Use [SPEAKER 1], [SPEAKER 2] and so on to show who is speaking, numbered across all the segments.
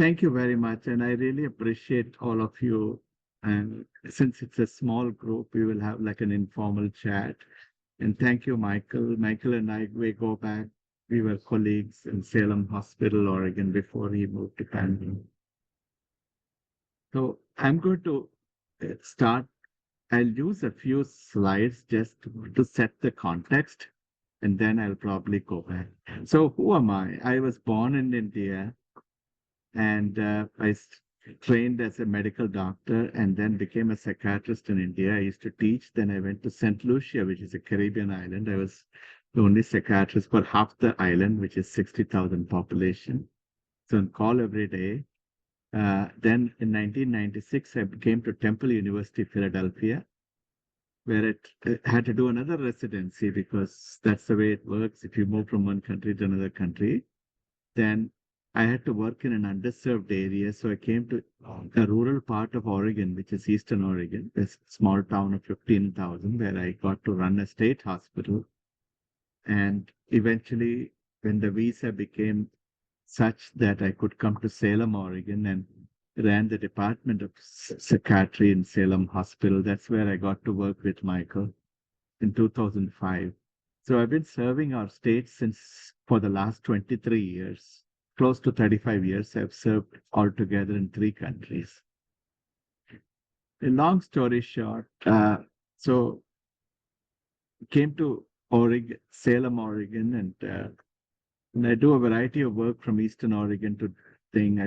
[SPEAKER 1] Thank you very much. And I really appreciate all of you. And since it's a small group, we will have like an informal chat. And thank you, Michael. Michael and I, we go back. We were colleagues in Salem Hospital, Oregon, before he moved to Panama. So I'm going to start. I'll use a few slides just to set the context, and then I'll probably go back. So who am I? I was born in India, and trained as a medical doctor and then became a psychiatrist in India. I used to teach. Then I went to St. Lucia, which is a Caribbean island. I was the only psychiatrist for half the island, which is 60,000 population. So on call every day. Then in 1996, I came to Temple University, Philadelphia, where it had to do another residency because that's the way it works. If you move from one country to another country, then I had to work in an underserved area. So I came to a rural part of Oregon, which is Eastern Oregon, a small town of 15,000, where I got to run a state hospital. And eventually, when the visa became such that I could come to Salem, Oregon, and ran the Department of Psychiatry in Salem Hospital, that's where I got to work with Michael in 2005. So I've been serving our state since for the last 23 years. Close to 35 years, I've served altogether in 3 countries. A long story short, so came to Oregon, Salem, Oregon, and I do a variety of work from Eastern Oregon to thing.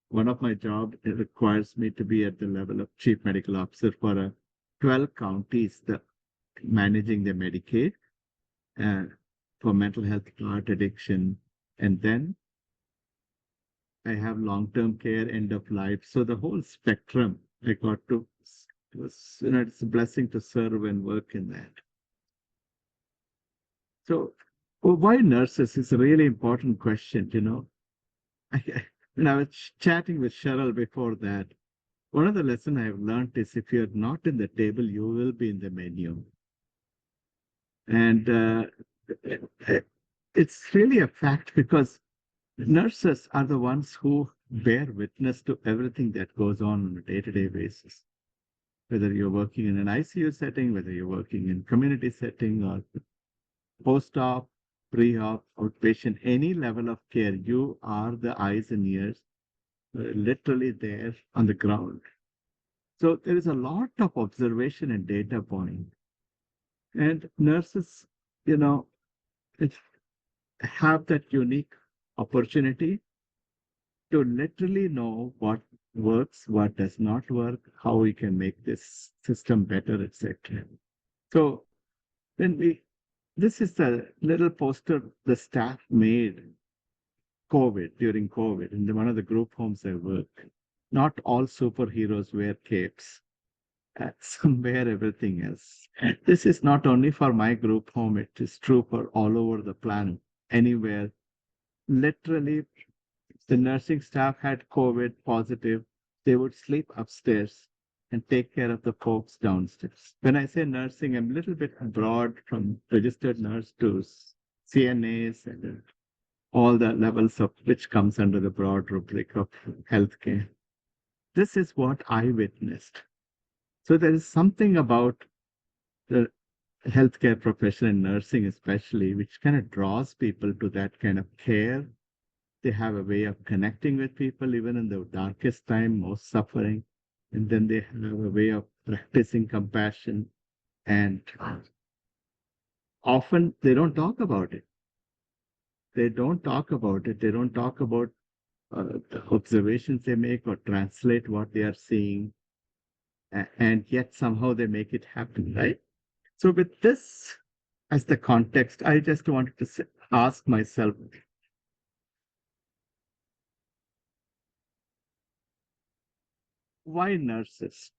[SPEAKER 1] One of my jobs requires me to be at the level of chief medical officer for 12 counties, managing the Medicaid for mental health, heart addiction, and then I have long-term care, end of life. So the whole spectrum I got to, it's a blessing to serve and work in that. So why nurses is a really important question. When I was chatting with Cheryl before that, one of the lessons I've learned is if you're not in the table, you will be in the menu. And it's really a fact because nurses are the ones who bear witness to everything that goes on a day-to-day basis. Whether you're working in an ICU setting, whether you're working in community setting or post-op, pre-op, outpatient, any level of care, you are the eyes and ears literally there on the ground. So there is a lot of observation and data point. And nurses, you know, have that unique opportunity to literally know what works, what does not work, how we can make this system better, etc. So this is the little poster the staff made during COVID, in one of the group homes I work. Not all superheroes wear capes. Somewhere everything else. This is not only for my group home, it is true for all over the planet, anywhere. Literally, the nursing staff had COVID positive, they would sleep upstairs and take care of the folks downstairs. When I say nursing, I'm a little bit broad from registered nurse to CNAs and all the levels of which comes under the broad rubric of healthcare. This is what I witnessed. So there is something about the healthcare profession and nursing especially, which kind of draws people to that kind of care. They have a way of connecting with people, even in the darkest time, most suffering. And then they have a way of practicing compassion. And often they don't talk about it. They don't talk about it. They don't talk about the observations they make or translate what they are seeing. And yet somehow they make it happen, right? So with this as the context, I just wanted to ask myself, why nurses?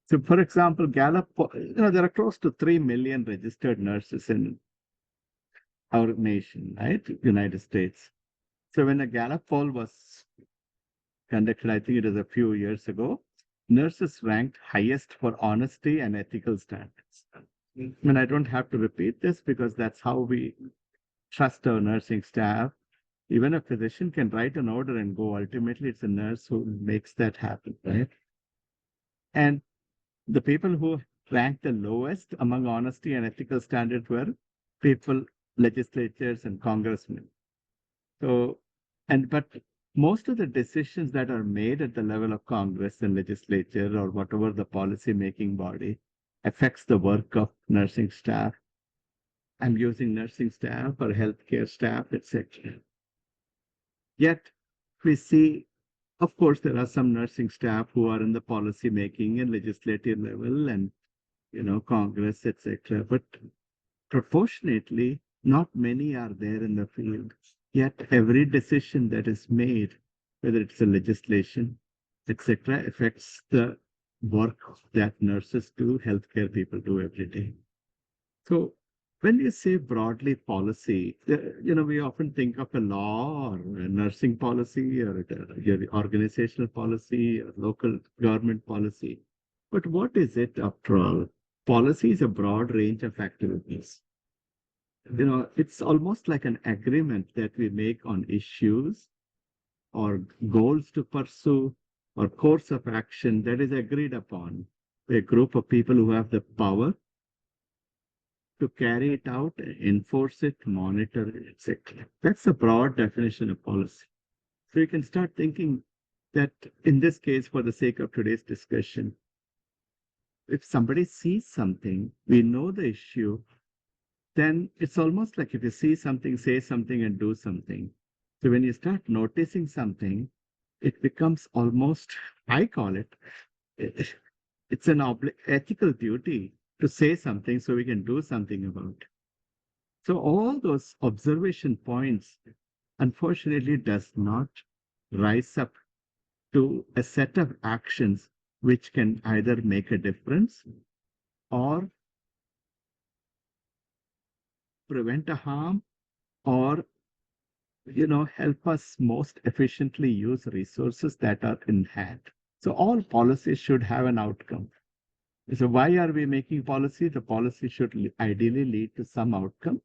[SPEAKER 1] So for example, Gallup, there are close to 3 million registered nurses in our nation, right? United States. So when a Gallup poll was conducted, I think it was a few years ago, nurses ranked highest for honesty and ethical standards. I don't have to repeat this because that's how we trust our nursing staff. Even a physician can write an order and go. Ultimately, it's a nurse who makes that happen, right? And the people who ranked the lowest among honesty and ethical standards were people, legislatures, and congressmen. So, but most of the decisions that are made at the level of Congress and legislature or whatever the policy making body affects the work of nursing staff. I'm using nursing staff or healthcare staff, etc. Yet we see, of course, there are some nursing staff who are in the policy making and legislative level and Congress, etc. But proportionately, not many are there in the field. Yet every decision that is made, whether it's a legislation, etc., affects the work that nurses do, healthcare people do every day. So when you say broadly policy, we often think of a law or a nursing policy or your organizational policy or local government policy. But what is it after all? Policy is a broad range of activities. It's almost like an agreement that we make on issues or goals to pursue or course of action that is agreed upon by a group of people who have the power to carry it out, enforce it, monitor it, etc. That's a broad definition of policy. So you can start thinking that in this case, for the sake of today's discussion, if somebody sees something, we know the issue, then it's almost like if you see something, say something and do something. So when you start noticing something, it becomes almost, I call it, it's an ethical duty to say something so we can do something about it. So all those observation points, unfortunately, does not rise up to a set of actions which can either make a difference or prevent a harm or help us most efficiently use resources that are in hand. So all policies should have an outcome. So why are we making policy? The policy should ideally lead to some outcome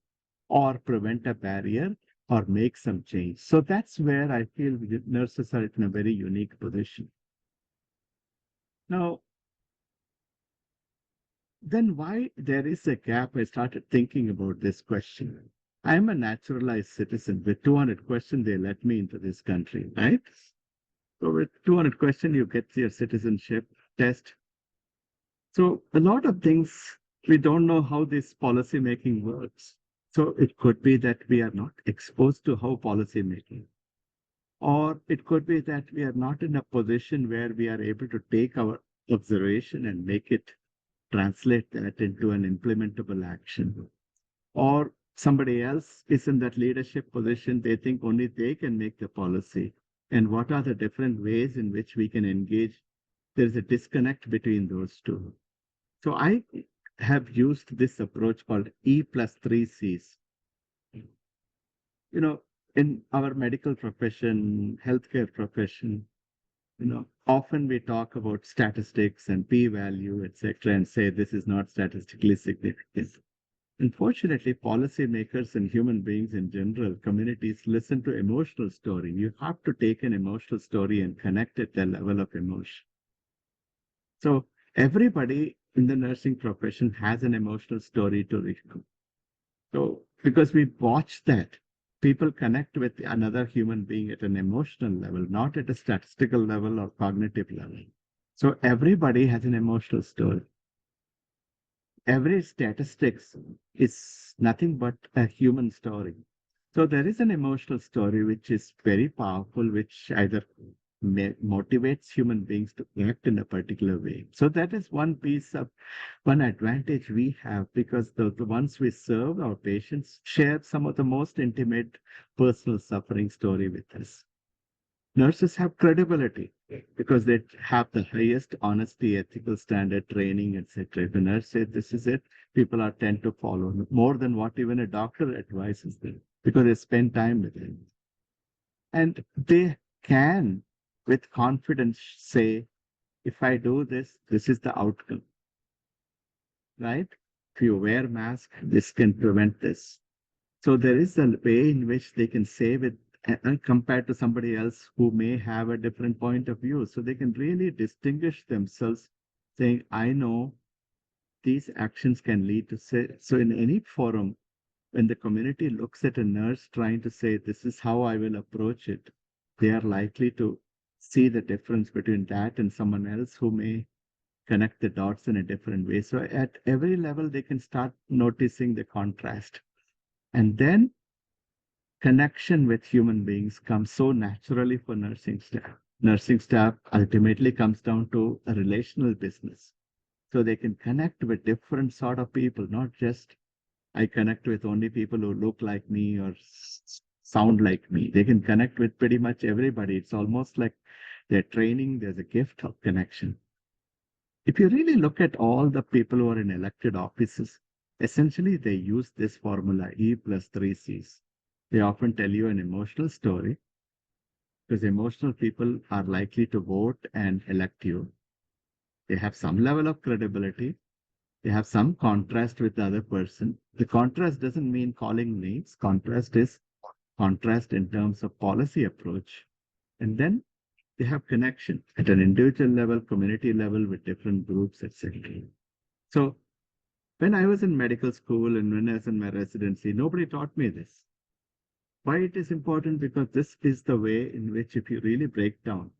[SPEAKER 1] or prevent a barrier or make some change. So that's where I feel nurses are in a very unique position. Now, then why there is a gap? I started thinking about this question. I'm a naturalized citizen. With 200 questions, they let me into this country, right? So with 200 questions, you get your citizenship test. So a lot of things, we don't know how this policy making works. So it could be that we are not exposed to how policy making, or it could be that we are not in a position where we are able to take our observation and make it translate that into an implementable action. Or somebody else is in that leadership position, they think only they can make the policy. And what are the different ways in which we can engage? There's a disconnect between those two. So I have used this approach called E plus three C's. In our medical profession, healthcare profession, often we talk about statistics and p-value, etc., and say this is not statistically significant. Unfortunately, policymakers and human beings in general, communities listen to emotional story. You have to take an emotional story and connect it to a level of emotion. So everybody in the nursing profession has an emotional story to recall. So because we watch that, people connect with another human being at an emotional level, not at a statistical level or cognitive level. So everybody has an emotional story. Every statistics is nothing but a human story. So there is an emotional story which is very powerful, which either motivates human beings to act in a particular way. So that is one advantage we have, because the ones we serve, our patients, share some of the most intimate personal suffering story with us. Nurses have credibility because they have the highest honesty, ethical standard, training, etc. If a nurse says this is it, people are tend to follow more than what even a doctor advises them, because they spend time with them. And they can, with confidence, say, if I do this, this is the outcome, right? If you wear mask, this can prevent this. So there is a way in which they can say with and compared to somebody else who may have a different point of view. So they can really distinguish themselves saying, I know these actions can lead to say, so in any forum, when the community looks at a nurse trying to say, this is how I will approach it, they are likely to see the difference between that and someone else who may connect the dots in a different way. So at every level, they can start noticing the contrast. And then connection with human beings comes so naturally for nursing staff. Nursing staff ultimately comes down to a relational business. So they can connect with different sort of people, not just I connect with only people who look like me or sound like me. They can connect with pretty much everybody. It's almost like they're training, there's a gift of connection. If you really look at all the people who are in elected offices, essentially they use this formula E plus three C's. They often tell you an emotional story because emotional people are likely to vote and elect you. They have some level of credibility. They have some contrast with the other person. The contrast doesn't mean calling names. Contrast is contrast in terms of policy approach. And then they have connection at an individual level, community level with different groups, etc. So when I was in medical school and when I was in my residency, nobody taught me this. Why it is important? Because this is the way in which, if you really break down,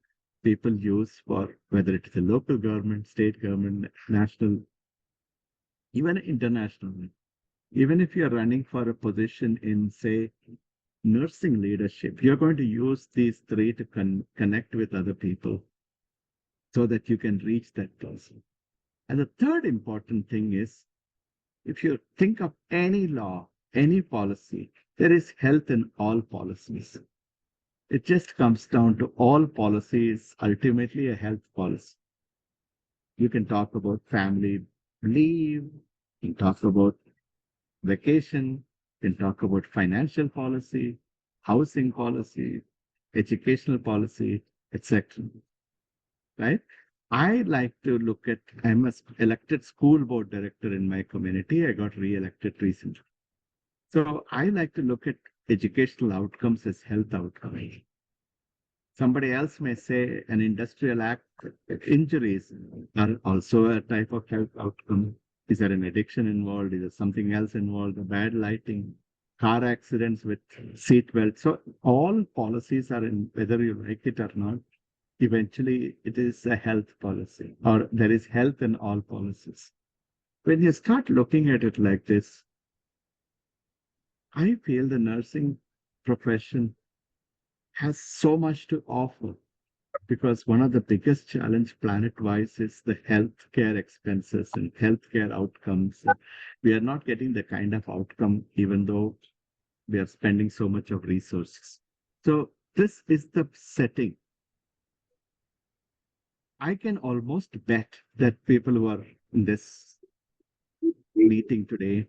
[SPEAKER 1] people use for whether it is a local government, state government, national, even international. Even if you're running for a position in, say, nursing leadership, you're going to use these three to connect with other people so that you can reach that person. And the third important thing is, if you think of any law, any policy, there is health in all policies. It just comes down to all policies, ultimately a health policy. You can talk about family leave, you can talk about vacation, you can talk about financial policy, housing policy, educational policy, etc. Right? I like to look at, I'm an elected school board director in my community. I got re-elected recently. So I like to look at educational outcomes as health outcomes. Somebody else may say an industrial act, injuries are also a type of health outcome. Is there an addiction involved? Is there something else involved? The bad lighting, car accidents with seat belts. So all policies are in, whether you like it or not, eventually it is a health policy or there is health in all policies. When you start looking at it like this, I feel the nursing profession has so much to offer because one of the biggest challenge planet-wise is the healthcare expenses and healthcare outcomes. And we are not getting the kind of outcome, even though we are spending so much of resources. So this is the setting. I can almost bet that people who are in this meeting today,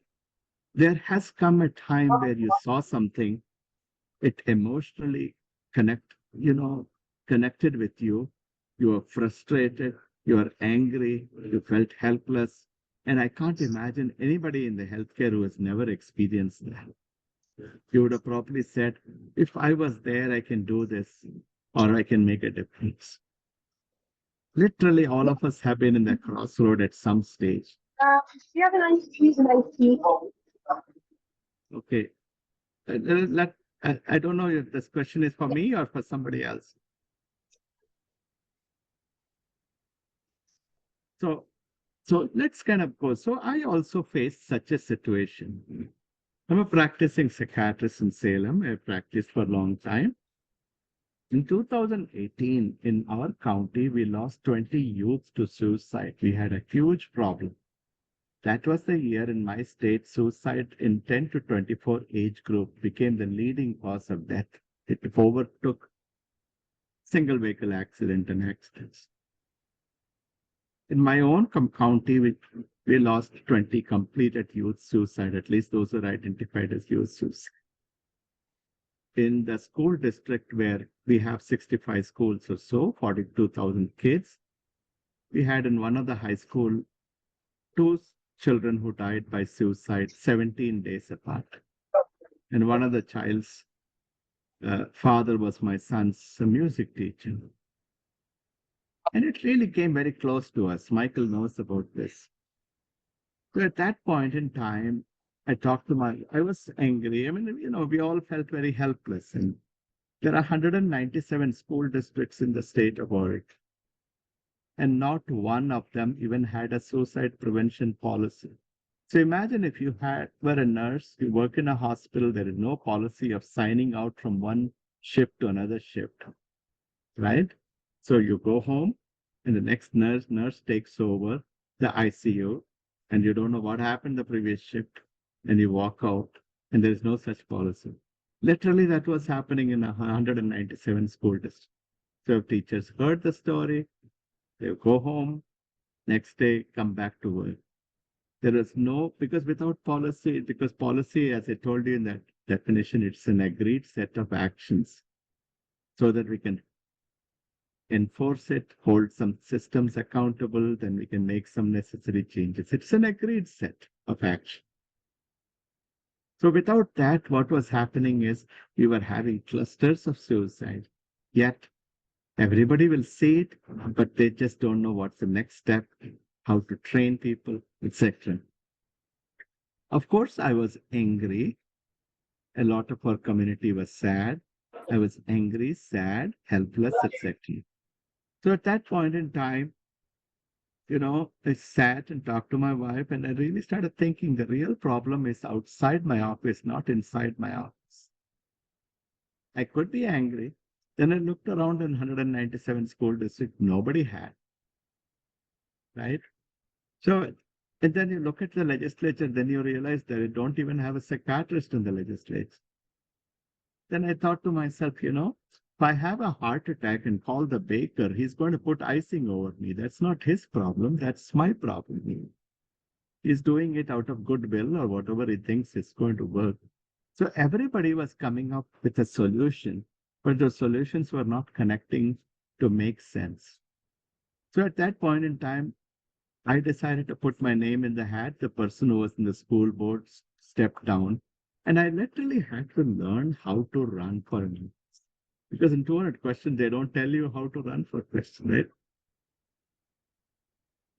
[SPEAKER 1] there has come a time where you saw something, it emotionally connected with you. You were frustrated, you were angry, you felt helpless. And I can't imagine anybody in the healthcare who has never experienced that. You would have probably said, if I was there, I can do this, or I can make a difference. Literally, all of us have been in the crossroad at some stage.
[SPEAKER 2] Do you have an nice tea?
[SPEAKER 1] Okay. Let, I don't know if this question is for me or for somebody else. So, so let's kind of go. So I also faced such a situation. I'm a practicing psychiatrist in Salem. I practiced for a long time. In 2018, in our county, we lost 20 youths to suicide. We had a huge problem. That was the year in my state, suicide in 10 to 24 age group became the leading cause of death. It overtook single vehicle accident and accidents. In my own county, we lost 20 completed youth suicide, at least those were identified as youth suicide. In the school district where we have 65 schools or so, 42,000 kids, we had in one of the high school two children who died by suicide 17 days apart. And one of the child's father was my son's music teacher. And it really came very close to us. Michael knows about this. So at that point in time, I was angry. I mean, we all felt very helpless. And there are 197 school districts in the state of Oregon, and not one of them even had a suicide prevention policy. So imagine if were a nurse, you work in a hospital, there is no policy of signing out from one shift to another shift, right? So you go home and the next nurse takes over the ICU and you don't know what happened the previous shift and you walk out and there is no such policy. Literally that was happening in 197 school districts. So if teachers heard the story, they go home, next day come back to work. There is no, because policy, as I told you in that definition, it's an agreed set of actions so that we can enforce it, hold some systems accountable, then we can make some necessary changes. It's an agreed set of action. So without that, what was happening is we were having clusters of suicide. Yet everybody will see it, but they just don't know what's the next step, how to train people, etc. Of course, I was angry. A lot of our community was sad. I was angry, sad, helpless, etc. So at that point in time, I sat and talked to my wife, and I really started thinking the real problem is outside my office, not inside my office. I could be angry. Then I looked around in 197 school districts, nobody had, right? So, and then you look at the legislature, then you realize that they don't even have a psychiatrist in the legislature. Then I thought to myself, if I have a heart attack and call the baker, he's going to put icing over me. That's not his problem. That's my problem. He's doing it out of goodwill or whatever he thinks is going to work. So everybody was coming up with a solution, but the solutions were not connecting to make sense. So at that point in time, I decided to put my name in the hat. The person who was in the school board stepped down, and I literally had to learn how to run for an because in 200 questions, they don't tell you how to run for questions, right?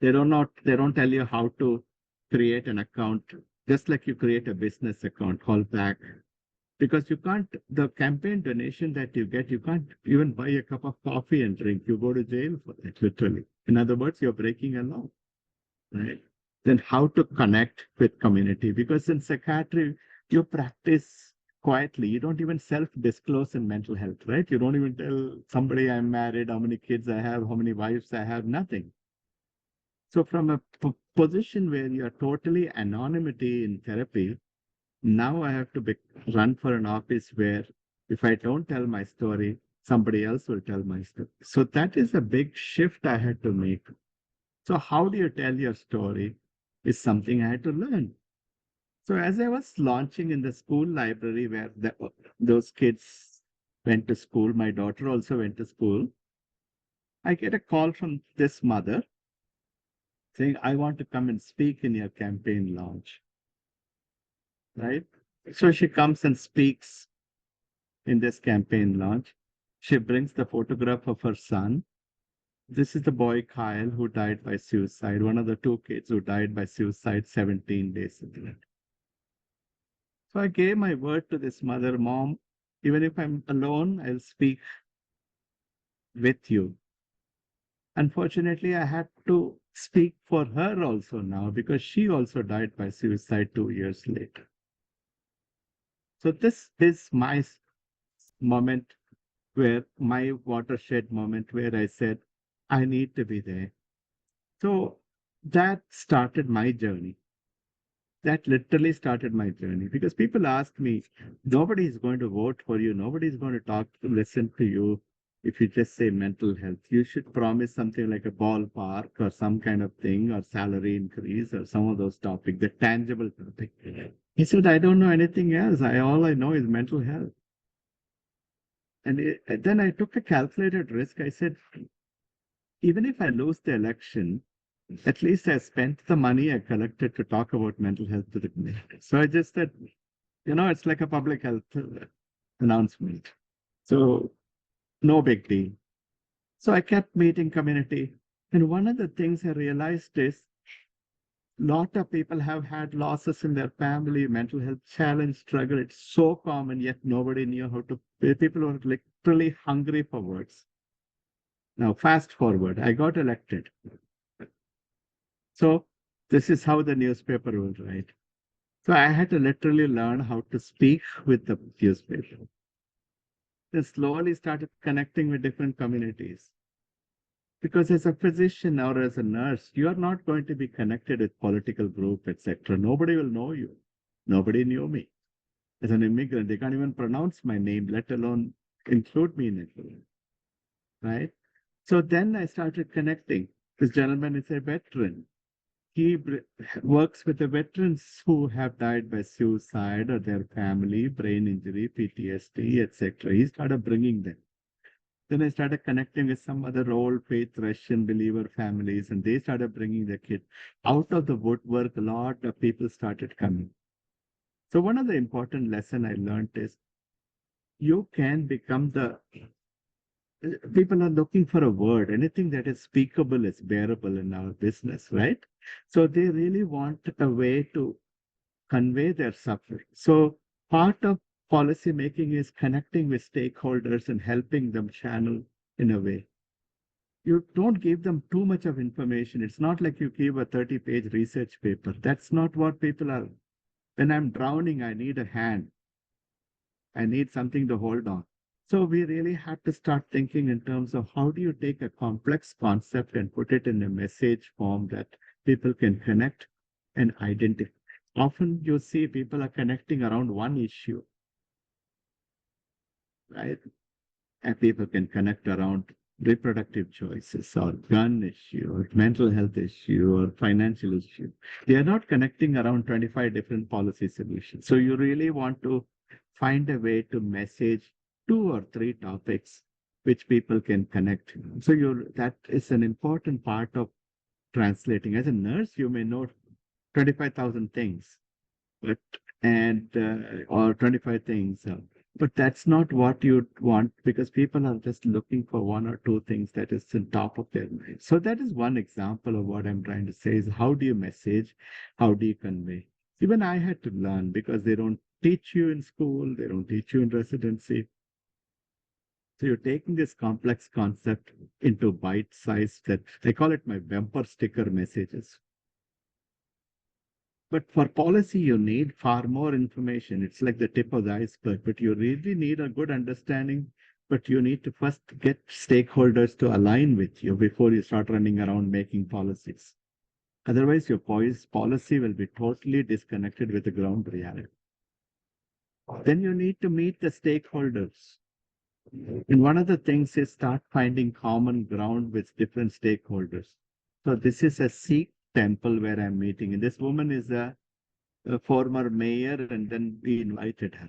[SPEAKER 1] They don't tell you how to create an account, just like you create a business account, call back. Because you can't, the campaign donation that you get, you can't even buy a cup of coffee and drink. You go to jail for that, literally. In other words, you're breaking a law, right? Then how to connect with community? Because in psychiatry, you practice quietly. You don't even self-disclose in mental health, right? You don't even tell somebody I'm married, how many kids I have, how many wives I have, nothing. So from a position where you're totally anonymity in therapy, now I have to run for an office where if I don't tell my story, somebody else will tell my story. So that is a big shift I had to make. So how do you tell your story is something I had to learn. So as I was launching in the school library where those kids went to school, my daughter also went to school, I get a call from this mother saying, I want to come and speak in your campaign launch, right? So she comes and speaks in this campaign launch. She brings the photograph of her son. This is the boy Kyle who died by suicide, one of the two kids who died by suicide 17 days ago. So I gave my word to this mother, Mom, even if I'm alone, I'll speak with you. Unfortunately, I had to speak for her also now because she also died by suicide 2 years later. So this is my moment my watershed moment where I said, I need to be there. So that started my journey. That literally started my journey because people ask me, nobody is going to vote for you. Nobody is going to listen to you. If you just say mental health, you should promise something like a ballpark or some kind of thing or salary increase or some of those topics, the tangible topic. He said, I don't know anything else. All I know is mental health. And then I took a calculated risk. I said, even if I lose the election, at least I spent the money I collected to talk about mental health to the community. So I just said, it's like a public health announcement. So no big deal. So I kept meeting community. And one of the things I realized is lot of people have had losses in their family, mental health challenge, struggle. It's so common, yet nobody knew how to. People were literally hungry for words. Now, fast forward, I got elected. So this is how the newspaper will write. So I had to literally learn how to speak with the newspaper. Then slowly started connecting with different communities. Because as a physician or as a nurse, you are not going to be connected with political group, etc. Nobody will know you. Nobody knew me. As an immigrant, they can't even pronounce my name, let alone include me in it. Right? So then I started connecting. This gentleman is a veteran. He works with the veterans who have died by suicide or their family, brain injury, PTSD, etc. He started bringing them. Then I started connecting with some other old faith Russian believer families, and they started bringing their kids. Out of the woodwork, a lot of people started coming. So one of the important lesson I learned is you can become the people are looking for a word. Anything that is speakable is bearable in our business, right? So they really want a way to convey their suffering. So part of policy making is connecting with stakeholders and helping them channel in a way. You don't give them too much of information. It's not like you give a 30-page research paper. That's not what people are. When I'm drowning, I need a hand. I need something to hold on. So we really have to start thinking in terms of how do you take a complex concept and put it in a message form that people can connect and identify. Often you see people are connecting around one issue, right? And people can connect around reproductive choices or gun issue or mental health issue or financial issue. They are not connecting around 25 different policy solutions. So you really want to find a way to message two or three topics which people can connect. So that is an important part of translating. As a nurse, you may know 25,000 things, but or 25 things. But that's not what you want because people are just looking for one or two things that is on top of their mind. So that is one example of what I'm trying to say is how do you message? How do you convey? Even I had to learn because they don't teach you in school, they don't teach you in residency. So you're taking this complex concept into bite size that I call it my bumper sticker messages. But for policy, you need far more information. It's like the tip of the iceberg, but you really need a good understanding. But you need to first get stakeholders to align with you before you start running around making policies. Otherwise, your policy will be totally disconnected with the ground reality. Then you need to meet the stakeholders. And one of the things is start finding common ground with different stakeholders. So this is a Sikh temple where I'm meeting. And this woman is a former mayor, and then we invited her.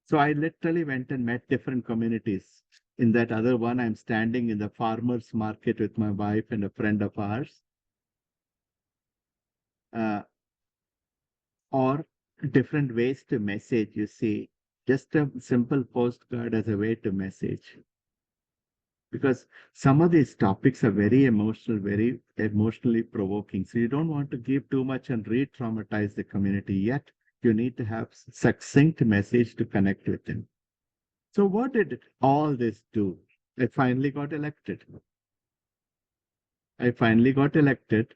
[SPEAKER 1] So I literally went and met different communities. In that other one, I'm standing in the farmers market with my wife and a friend of ours, uh, or different ways to message. You see, just a simple postcard as a way to message. Because some of these topics are very emotional, very emotionally provoking. So you don't want to give too much and re-traumatize the community yet. You need to have succinct message to connect with them. So what did all this do? I finally got elected. I finally got elected.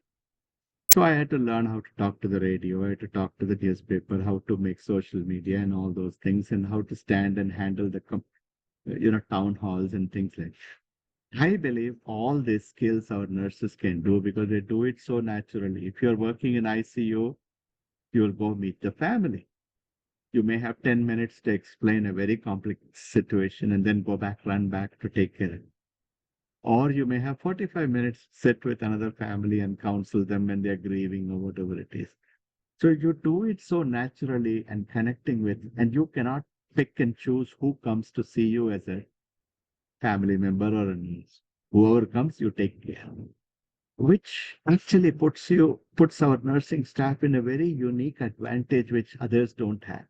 [SPEAKER 1] So I had to learn how to talk to the radio, I had to talk to the newspaper, how to make social media and all those things, and how to stand and handle the town halls and things like that. I believe all these skills our nurses can do because they do it so naturally. If you're working in ICU, you'll go meet the family. You may have 10 minutes to explain a very complex situation and then go back, run back to take care of it. Or you may have 45 minutes, sit with another family and counsel them when they're grieving or whatever it is. So you do it so naturally and connecting with, and you cannot pick and choose who comes to see you as a family member or a niece. Whoever comes, you take care. Which actually puts our nursing staff in a very unique advantage which others don't have.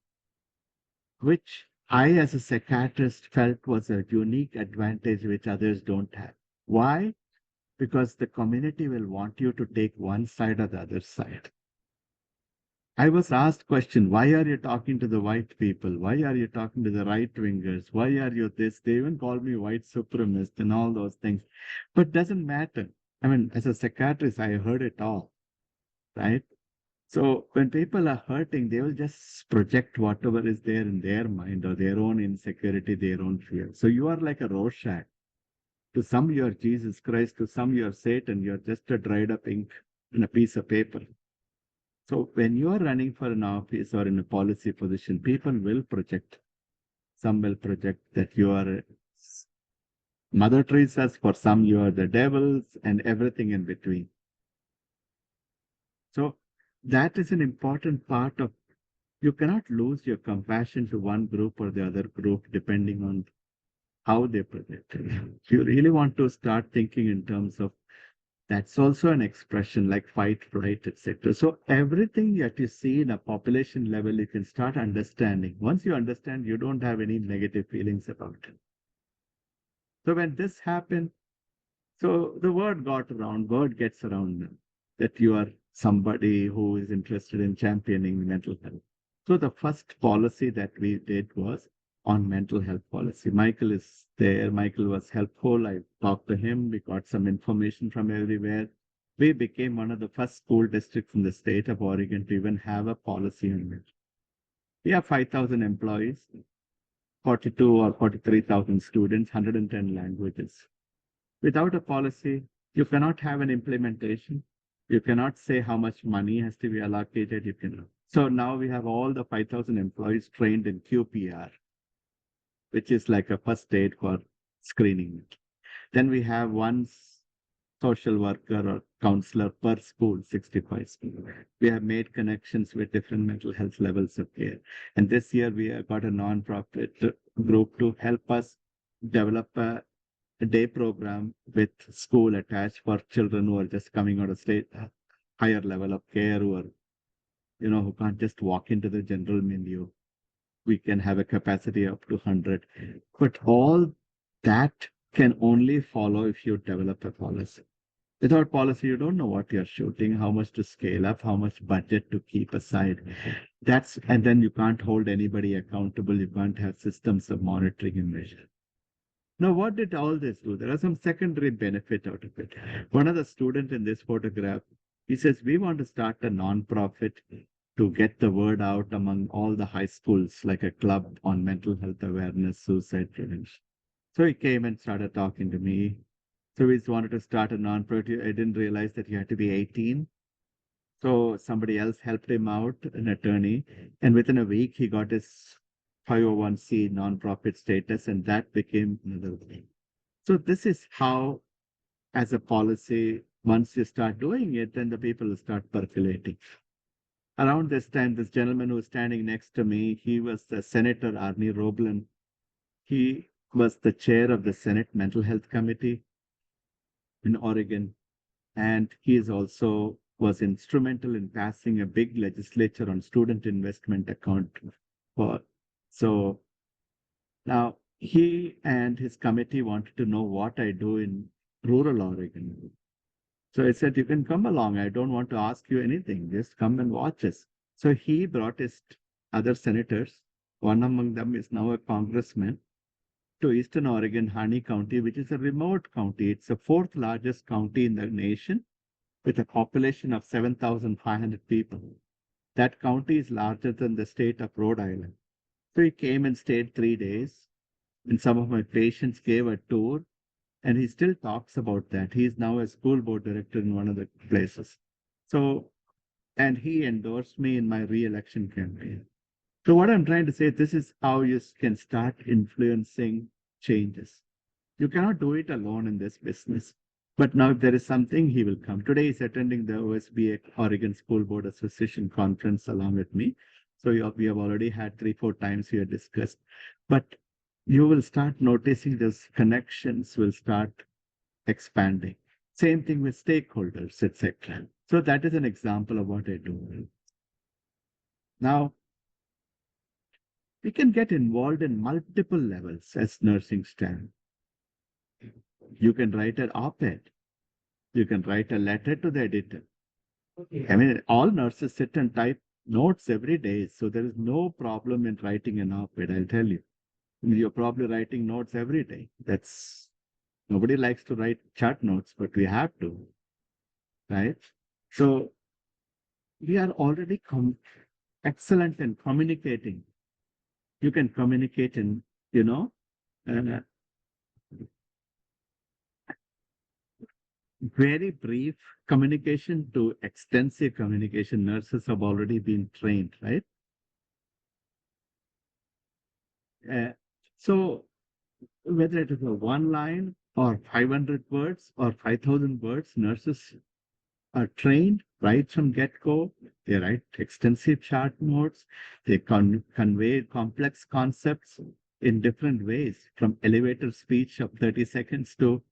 [SPEAKER 1] Which I, as a psychiatrist, felt was a unique advantage which others don't have. Why? Because the community will want you to take one side or the other side. I was asked question, why are you talking to the white people? Why are you talking to the right wingers? Why are you this? They even call me white supremacist and all those things. But doesn't matter. I mean, as a psychiatrist, I heard it all, right? So when people are hurting, they will just project whatever is there in their mind or their own insecurity, their own fear. So you are like a Rorschach. To some, you are Jesus Christ. To some, you are Satan. You're just a dried up ink in a piece of paper. So when you are running for an office or in a policy position, people will project. Some will project that you are Mother Teresa's, for some you are the devils, and everything in between. So that is an important part of, you cannot lose your compassion to one group or the other group depending on how they project it. If you really want to start thinking in terms of, that's also an expression like fight, flight, etc. So everything that you see in a population level, you can start understanding. Once you understand, you don't have any negative feelings about it. So when this happened, so the word got around, word gets around now that you are somebody who is interested in championing mental health. So the first policy that we did was on mental health policy. Michael is there. Michael was helpful. I talked to him. We got some information from everywhere. We became one of the first school districts in the state of Oregon to even have a policy on it. We have 5,000 employees, 42 or 43,000 students, 110 languages. Without a policy, you cannot have an implementation. You cannot say how much money has to be allocated. You cannot. So now we have all the 5,000 employees trained in QPR, which is like a first aid for screening. Then we have one social worker or counselor per school, 65 schools. We have made connections with different mental health levels of care. And this year we have got a non-profit group to help us develop a day program with school attached for children who are just coming out of state higher level of care, who are, who can't just walk into the general menu. We can have a capacity up to 100. But all that can only follow if you develop a policy. Without policy, you don't know what you're shooting, how much to scale up, how much budget to keep aside. And then you can't hold anybody accountable. You can't have systems of monitoring and measure. Now, what did all this do? There are some secondary benefit out of it. One of the students in this photograph, he says, we want to start a non-profit to get the word out among all the high schools, like a club on mental health awareness, suicide prevention. So he came and started talking to me. So we wanted to start a non-profit. I didn't realize that you had to be 18. So somebody else helped him out, an attorney. And within a week, he got his 501c nonprofit status, and that became another thing. So this is how, as a policy, once you start doing it, then the people will start percolating. Around this time, this gentleman who was standing next to me, he was the Senator Arnie Roblin. He was the chair of the Senate Mental Health Committee in Oregon, and he is also was instrumental in passing a big legislature on student investment account for. So now he and his committee wanted to know what I do in rural Oregon. So I said, you can come along. I don't want to ask you anything. Just come and watch us. So he brought his other senators. One among them is now a congressman to Eastern Oregon, Harney County, which is a remote county. It's the fourth largest county in the nation with a population of 7,500 people. That county is larger than the state of Rhode Island. So he came and stayed 3 days. And some of my patients gave a tour. And he still talks about that. He is now a school board director in one of the places. So, and he endorsed me in my re-election campaign. So what I'm trying to say, this is how you can start influencing changes. You cannot do it alone in this business. But now if there is something, he will come. Today he's attending the OSBA Oregon School Board Association conference along with me. So we have already had 3-4 times we have discussed. But you will start noticing those connections will start expanding. Same thing with stakeholders, etc. So that is an example of what I do. Now, We can get involved in multiple levels as nursing staff. You can write an op-ed. You can write a letter to the editor. I mean, all nurses sit and type notes every day, so there is no problem in writing an op-ed, I'll tell you. You're probably writing notes every day. That's nobody likes to write chart notes, but we have to, right? So we are already excellent in communicating. You can communicate in, you know, uh, very brief communication to extensive communication. Nurses have already been trained, right? Uh, so whether it is a one line or 500 words or 5,000 words, nurses are trained right from get-go. They write extensive chart notes. They convey complex concepts in different ways, from elevator speech of 30 seconds to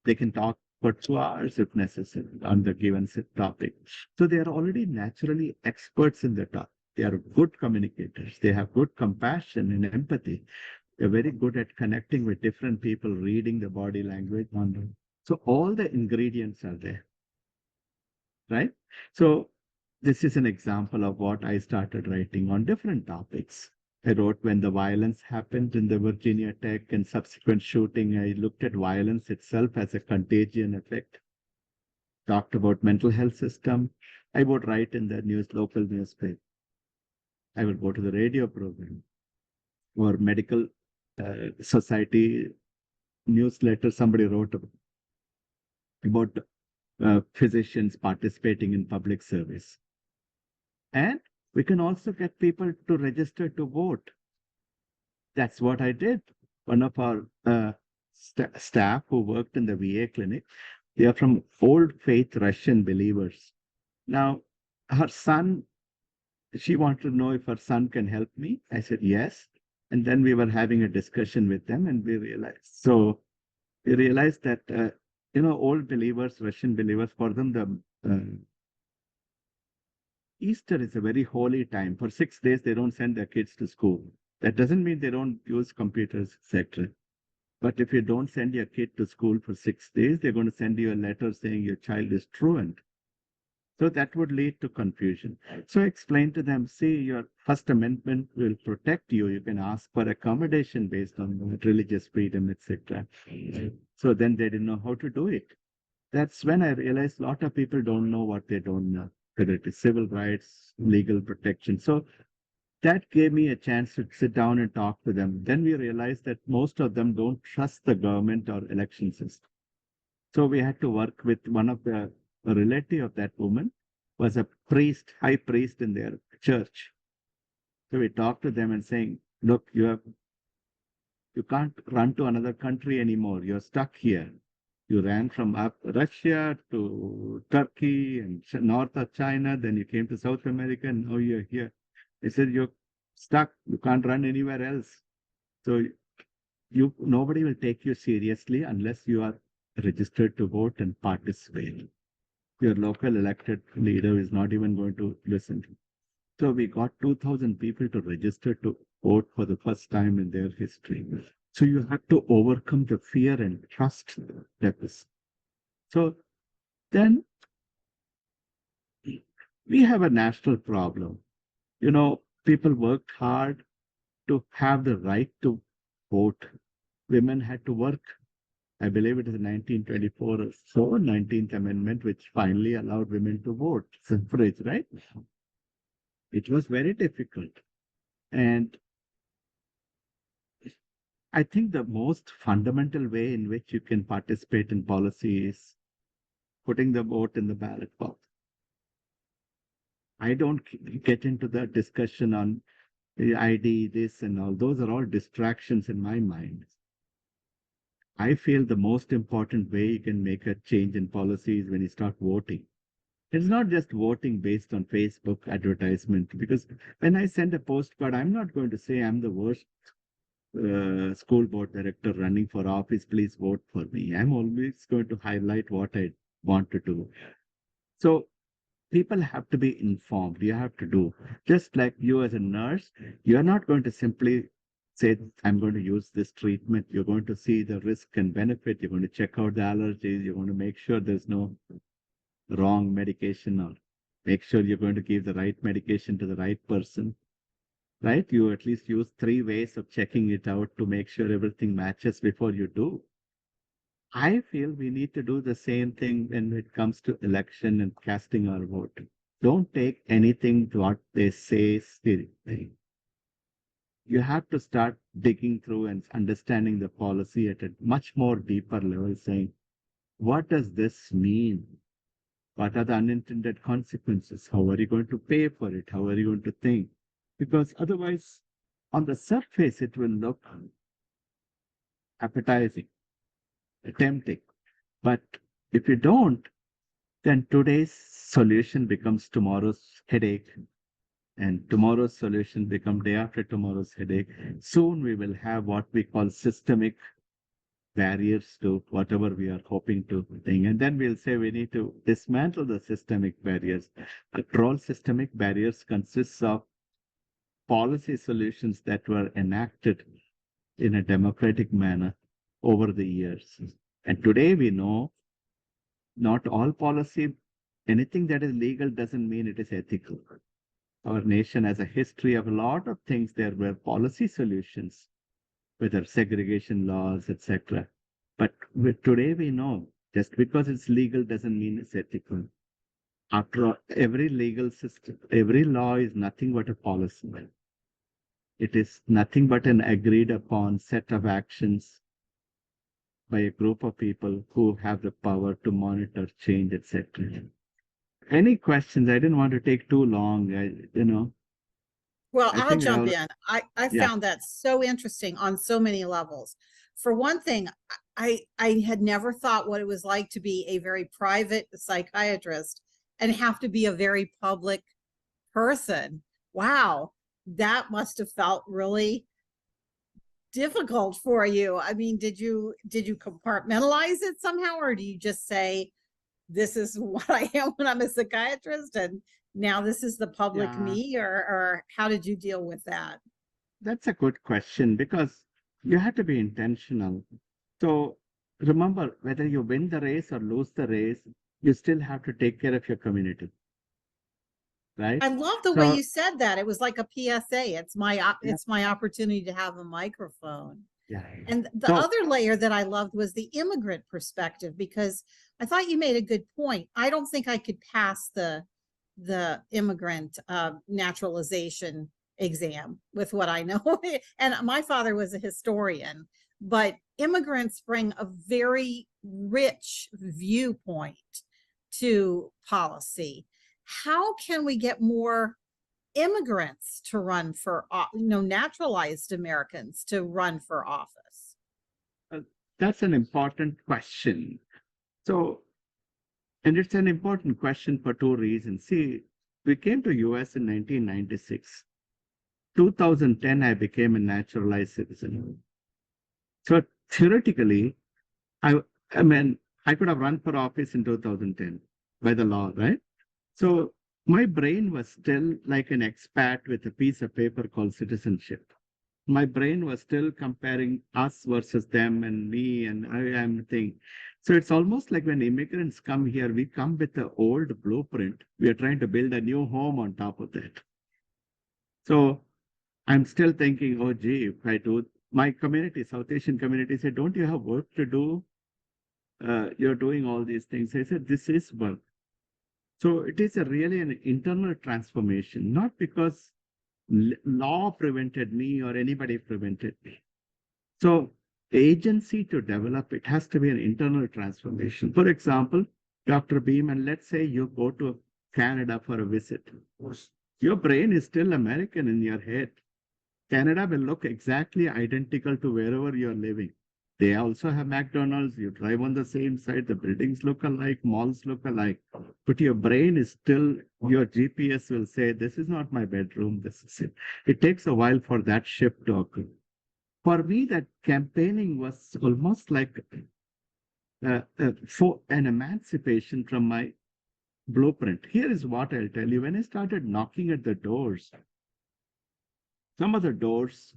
[SPEAKER 1] they can talk for 2 hours if necessary on the given topic. So they are already naturally experts in the topic. They are good communicators. They have good compassion and empathy. They're very good at connecting with different people, reading the body language on them. So all the ingredients are there, right? So this is an example of what I started writing on different topics. I wrote when the violence happened in the Virginia Tech and subsequent shooting. I looked at violence itself as a contagion effect, talked about mental health system. I would write in the local newspaper. I would go to the radio program or medical society newsletter. Somebody wrote about physicians participating in public service. And we can also get people to register to vote. That's what I did. One of our staff who worked in the VA clinic, they are from old faith Russian believers. Now, her son, she wanted to know if her son can help me. I said yes. And then we were having a discussion with them and we realized that, old believers, Russian believers, for them, Easter is a very holy time. For 6 days, they don't send their kids to school. That doesn't mean they don't use computers, etc. But if you don't send your kid to school for 6 days, they're going to send you a letter saying your child is truant. So that would lead to confusion. So I explained to them, see, your First Amendment will protect you. You can ask for accommodation based on religious freedom, etc. So then they didn't know how to do it. That's when I realized a lot of people don't know what they don't know, whether it is civil rights, legal protection. So that gave me a chance to sit down and talk to them. Then we realized that most of them don't trust the government or election system. So we had to work with one of the a relative of that woman was a priest, high priest in their church. So we talked to them and saying, look, you can't run to another country anymore. You're stuck here. You ran from up Russia to Turkey and north of China, then you came to South America, and now you're here. They said you're stuck. You can't run anywhere else. So nobody will take you seriously unless you are registered to vote and participate. Your local elected leader is not even going to listen. So we got 2,000 people to register to vote for the first time in their history. So you have to overcome the fear and trust deficit. So then we have a national problem. People worked hard to have the right to vote. Women had to work. I believe it is 1924 or so, 19th Amendment, which finally allowed women to vote, suffrage, right? It was very difficult. And I think the most fundamental way in which you can participate in policy is putting the vote in the ballot box. I don't get into the discussion on the ID, this and all. Those are all distractions in my mind. I feel the most important way you can make a change in policy is when you start voting. It's not just voting based on Facebook advertisement, because when I send a postcard, I'm not going to say I'm the worst school board director running for office, please vote for me. I'm always going to highlight what I want to do. So people have to be informed. You have to do just like you as a nurse. You're not going to simply say, I'm going to use this treatment. You're going to see the risk and benefit. You're going to check out the allergies. You're going to make sure there's no wrong medication or make sure you're going to give the right medication to the right person, right? You at least use three ways of checking it out to make sure everything matches before you do. I feel we need to do the same thing when it comes to election and casting our vote. Don't take anything to what they say seriously. You have to start digging through and understanding the policy at a much more deeper level, saying, what does this mean? What are the unintended consequences? How are you going to pay for it? How are you going to think? Because otherwise, on the surface, it will look appetizing, tempting. But if you don't, then today's solution becomes tomorrow's headache, and tomorrow's solution becomes day after tomorrow's headache. Soon we will have what we call systemic barriers to whatever we are hoping to think. And then we'll say we need to dismantle the systemic barriers. After all, systemic barriers consists of policy solutions that were enacted in a democratic manner over the years. And today we know not all policy, anything that is legal doesn't mean it is ethical. Our nation has a history of a lot of things. There were policy solutions, whether segregation laws, etc. But today we know just because it's legal doesn't mean it's ethical. After all, every legal system, every law is nothing but a policy. It is nothing but an agreed upon set of actions by a group of people who have the power to monitor, change, etc. Any questions? I didn't want to take too long.
[SPEAKER 3] Well,
[SPEAKER 1] I
[SPEAKER 3] I'll
[SPEAKER 1] think I
[SPEAKER 3] jump
[SPEAKER 1] already,
[SPEAKER 3] in. I
[SPEAKER 1] yeah,
[SPEAKER 3] found that so interesting on so many levels. For one thing, I had never thought what it was like to be a very private psychiatrist and have to be a very public person. Wow, that must have felt really difficult for you. I mean, did you compartmentalize it somehow, or do you just say, this is what I am when I'm a psychiatrist, and now this is the public
[SPEAKER 1] yeah.
[SPEAKER 3] me, or how did you deal with that?
[SPEAKER 1] That's a good question because you have to be intentional. So remember, whether you win the race or lose the race, you still have to take care of your community, right?
[SPEAKER 3] I love the way
[SPEAKER 1] So
[SPEAKER 3] you said that. It was like a PSA.
[SPEAKER 1] yeah,
[SPEAKER 3] It's my opportunity to have a microphone.
[SPEAKER 1] yeah.
[SPEAKER 3] And the
[SPEAKER 1] So
[SPEAKER 3] other layer that I loved was the immigrant perspective, because I thought you made a good point. I don't think I could pass the immigrant naturalization exam with what I know. And my father was a historian, but immigrants bring a very rich viewpoint to policy. How can we get more immigrants to run for, naturalized Americans to run for office?
[SPEAKER 1] uh, that's an important question. So, and it's an important question for two reasons. See, we came to US in 1996. 2010, I became a naturalized citizen. So theoretically, I, I mean, I could have run for office in 2010 by the law, right? So my brain was still like an expat with a piece of paper called citizenship. My brain was still comparing us versus them and me and I am thing. So it's almost like when immigrants come here, we come with the old blueprint. We are trying to build a new home on top of that. So I'm still thinking, oh, gee, if I do, my community, South Asian community said, don't you have work to do? You're doing all these things. I said, this is work. So it is really an internal transformation, not because law prevented me or anybody prevented me. So agency to develop, it has to be an internal transformation. For example, Dr. Beeman, let's say you go to Canada for a visit. Your brain is still American in your head. Canada will look exactly identical to wherever you're living. They also have McDonald's. You drive on the same side. The buildings look alike. Malls look alike. But your brain is still, your GPS will say, this is not my bedroom. This is it. It takes a while for that shift to occur. For me, that campaigning was almost like for an emancipation from my blueprint. Here is what I'll tell you. When I started knocking at the doors, some of the doors,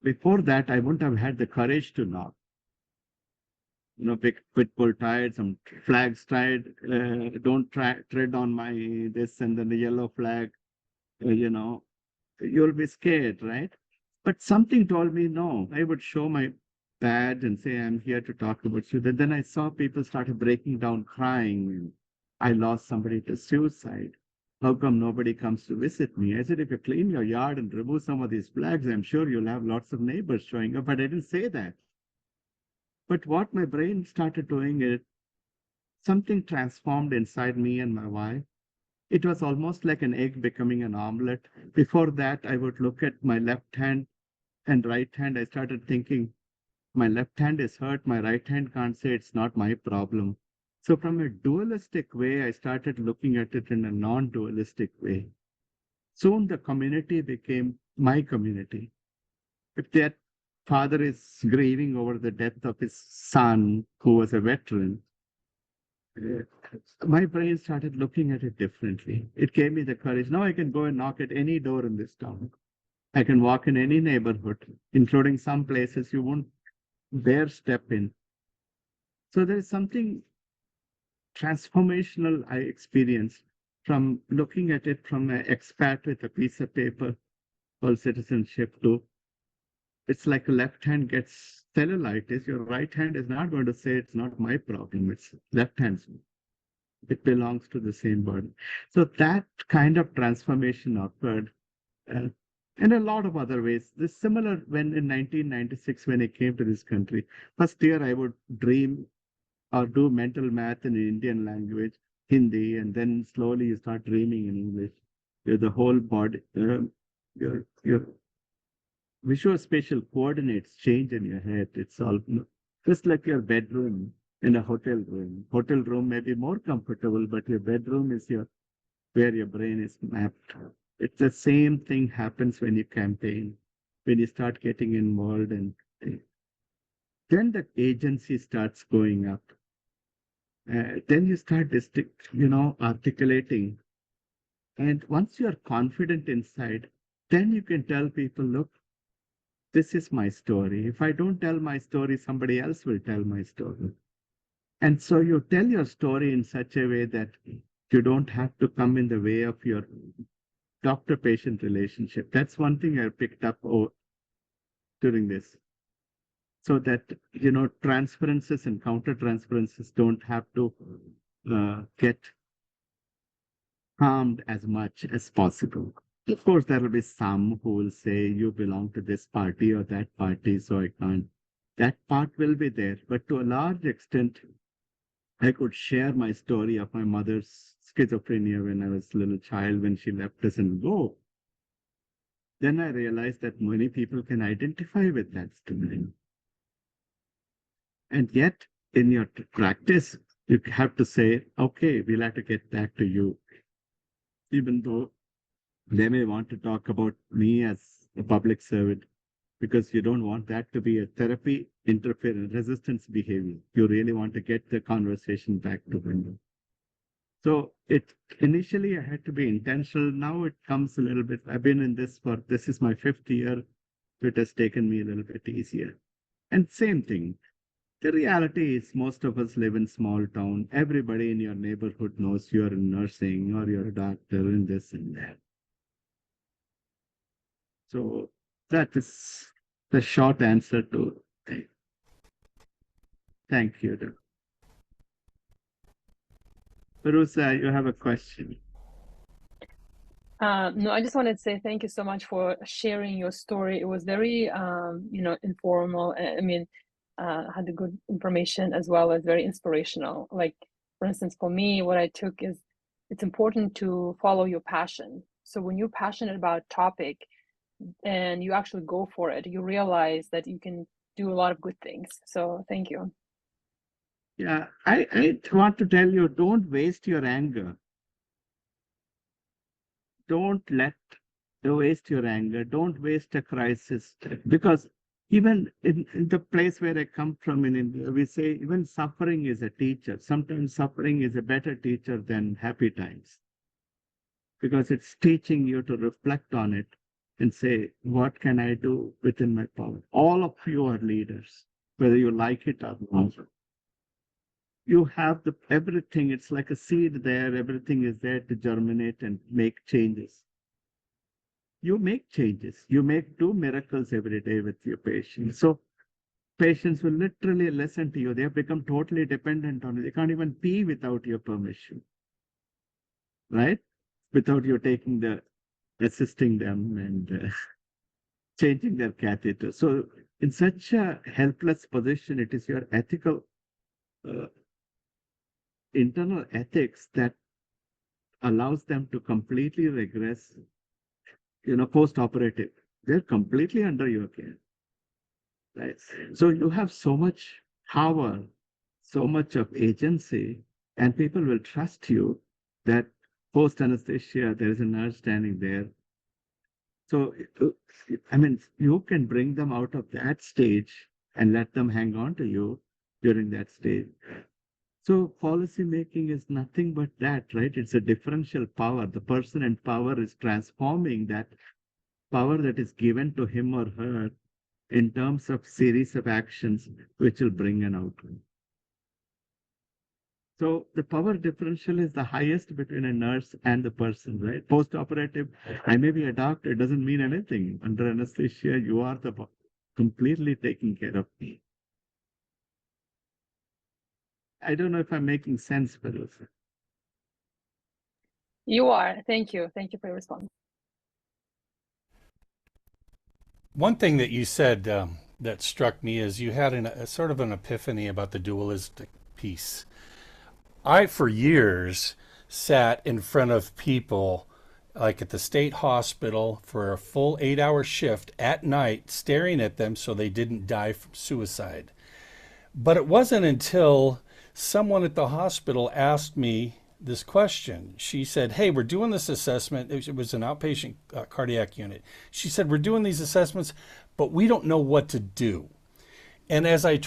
[SPEAKER 1] before that, I wouldn't have had the courage to knock. Big pit bull tied, some flags tied, don't tread on my this, and then the yellow flag, you'll be scared, right? But something told me no. I would show my badge and say, I'm here to talk about you. Then I saw people started breaking down, crying. I lost somebody to suicide. How come nobody comes to visit me? I said, if you clean your yard and remove some of these flags, I'm sure you'll have lots of neighbors showing up. But I didn't say that. But what my brain started doing is something transformed inside me and my wife. It was almost like an egg becoming an omelette. Before that, I would look at my left hand and right hand. I started thinking, my left hand is hurt, my right hand can't say it's not my problem. So from a dualistic way, I started looking at it in a non-dualistic way. Soon the community became my community. If that father is grieving over the death of his son, who was a veteran, my brain started looking at it differently. It gave me the courage. Now I can go and knock at any door in this town. I can walk in any neighborhood, including some places you won't dare step in. So there is something transformational I experienced from looking at it from an expat with a piece of paper called citizenship to it's like a left hand gets cellulitis. Your right hand is not going to say it's not my problem. It's left hand's. It belongs to the same body. So that kind of transformation occurred in a lot of other ways. This similar when in 1996, when I came to this country, first year I would dream or do mental math in Indian language, Hindi, and then slowly you start dreaming in English. The whole body, your visual spatial coordinates change in your head. It's all just like your bedroom in a hotel room. Hotel room may be more comfortable, but your bedroom is where your brain is mapped. It's the same thing happens when you campaign, when you start getting involved, and then the agency starts going up. Then you start articulating. And once you are confident inside, then you can tell people, look, this is my story. If I don't tell my story, somebody else will tell my story. And so you tell your story in such a way that you don't have to come in the way of your doctor-patient relationship. That's one thing I picked up during this. So that, transferences and counter-transferences don't have to get harmed as much as possible. Of course, there will be some who will say, you belong to this party or that party, so I can't. That part will be there. But to a large extent, I could share my story of my mother's schizophrenia when I was a little child, when she left us and go. Then I realized that many people can identify with that story. And yet, in your practice, you have to say, okay, we'll have to get back to you. Even though they may want to talk about me as a public servant, because you don't want that to be a therapy interference, resistance behavior. You really want to get the conversation back to them. So initially I had to be intentional. Now it comes a little bit. I've been in this is my 5th year. It has taken me a little bit easier. And same thing. The reality is most of us live in small town. Everybody in your neighborhood knows you're in nursing or you're a doctor and this and that. So that is the short answer to thank you. Perusa, you have a question.
[SPEAKER 4] No, I just wanted to say thank you so much for sharing your story. It was very, informal. I mean, had the good information as well as very inspirational. Like, for instance, for me, what I took is it's important to follow your passion. So when you're passionate about a topic and you actually go for it, you realize that you can do a lot of good things. So thank you.
[SPEAKER 1] Yeah, I want to tell you, don't waste your anger. Don't waste your anger. Don't waste a crisis, because Even in the place where I come from in India, we say even suffering is a teacher. Sometimes suffering is a better teacher than happy times because it's teaching you to reflect on it and say, what can I do within my power? All of you are leaders, whether you like it or not. You have everything. It's like a seed there. Everything is there to germinate and make changes. You make changes. You do miracles every day with your patients. So patients will literally listen to you. They have become totally dependent on you. They can't even pee without your permission, right? Without you assisting them and changing their catheter. So in such a helpless position, it is your ethical, internal ethics that allows them to completely regress, post-operative. They're completely under your care. Right. So you have so much power, so much of agency, and people will trust you that post anesthesia, there is a nurse standing there. So, I mean, you can bring them out of that stage and let them hang on to you during that stage. So policy making is nothing but that, right? It's a differential power. The person in power is transforming that power that is given to him or her in terms of series of actions which will bring an outcome. So the power differential is the highest between a nurse and the person, right? Post-operative, I may be a doctor, it doesn't mean anything. Under anesthesia, you are completely taking care of me. I don't know if I'm making sense, but
[SPEAKER 4] You are. Thank you. Thank you for your response.
[SPEAKER 5] One thing that you said that struck me is you had a sort of an epiphany about the dualistic piece. I, for years, sat in front of people like at the state hospital for a full 8-hour shift at night, staring at them so they didn't die from suicide. But it wasn't until someone at the hospital asked me this question. She said, "Hey, we're doing this assessment." It was an outpatient cardiac unit. She said, "We're doing these assessments, but we don't know what to do." And as I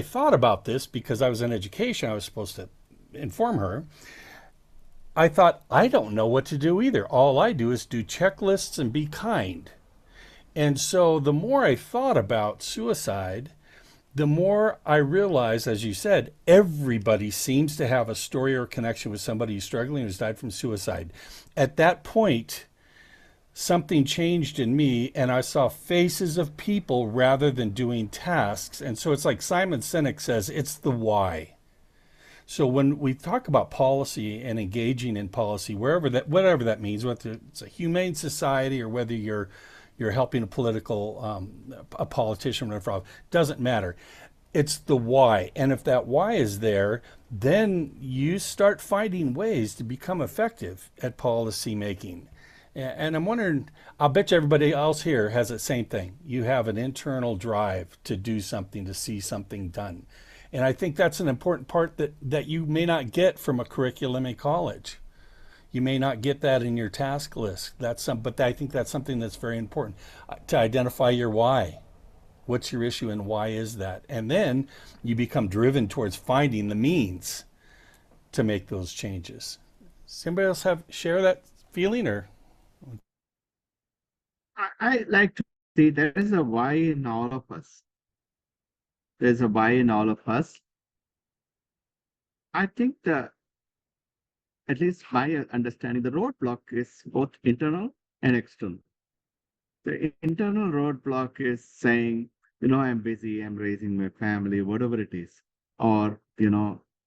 [SPEAKER 5] thought about this, because I was in education, I was supposed to inform her. I thought, I don't know what to do either. All I do is do checklists and be kind. And so the more I thought about suicide, the more I realized, as you said, everybody seems to have a story or connection with somebody who's struggling, who's died from suicide. At that point, something changed in me, and I saw faces of people rather than doing tasks. And so it's like Simon Sinek says, it's the why. So when we talk about policy and engaging in policy, whatever that means, whether it's a humane society or whether you're helping a politician run for office, doesn't matter. It's the why. And if that why is there, then you start finding ways to become effective at policy making. And I'm wondering, I'll bet you everybody else here has the same thing. You have an internal drive to do something, to see something done. And I think that's an important part that you may not get from a curriculum in college. You may not get that in your task list. But I think that's something that's very important to identify your why. What's your issue and why is that? And then you become driven towards finding the means to make those changes. Does anybody else share that feeling or?
[SPEAKER 1] I like to see there is a why in all of us. There's a why in all of us. I think at least my understanding, the roadblock is both internal and external. The internal roadblock is saying, I'm busy, I'm raising my family, whatever it is. Or,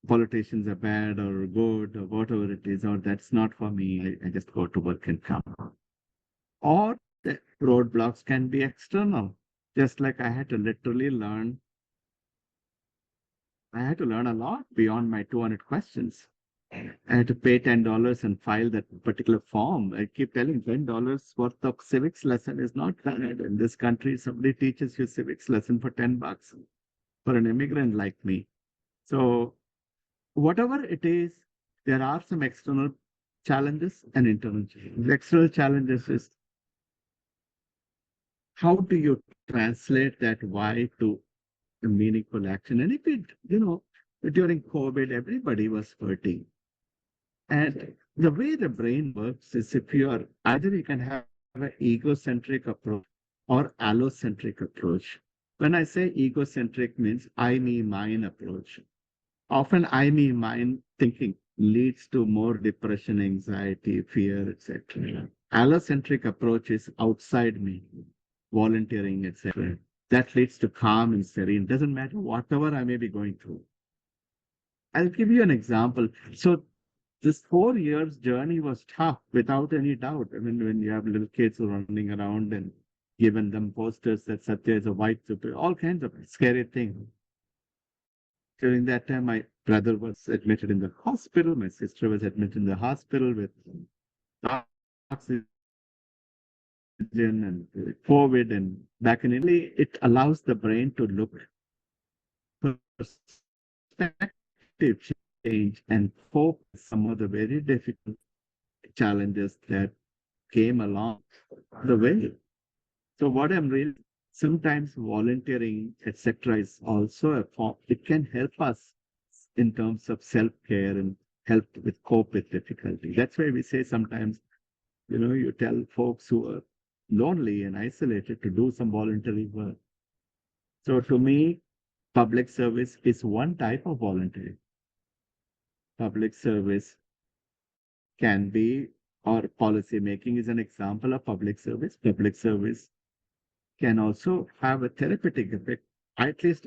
[SPEAKER 1] politicians are bad or good or whatever it is, or that's not for me. I just go to work and come. Or the roadblocks can be external. Just like I had to literally learn. I had to learn a lot beyond my 200 questions. I had to pay $10 and file that particular form. I keep telling $10 worth of civics lesson is not bad. In this country, somebody teaches you civics lesson for $10 for an immigrant like me. So whatever it is, there are some external challenges and internal challenges. The external challenges is how do you translate that why to a meaningful action? And if it, during COVID, everybody was hurting. And the way the brain works is if you are either you can have an egocentric approach or allocentric approach. When I say egocentric means I, me, mine approach. Often I, me, mine thinking leads to more depression, anxiety, fear, etc. Allocentric approach is outside me, volunteering, etc. That leads to calm and serene. Doesn't matter whatever I may be going through. I'll give you an example. So this 4 years journey was tough without any doubt. I mean, when you have little kids running around and giving them posters that Satya is a white super, all kinds of scary things. During that time, my brother was admitted in the hospital. My sister was admitted in the hospital with oxygen and COVID. And back in Italy, it allows the brain to look perspective change and cope with some of the very difficult challenges that came along the way. So what I'm really sometimes volunteering, etc., is also a form. It can help us in terms of self-care and help with cope with difficulty. That's why we say sometimes, you tell folks who are lonely and isolated to do some voluntary work. So to me, public service is one type of volunteering. Public service can be, or policy making is an example of public service. Public service can also have a therapeutic effect. At least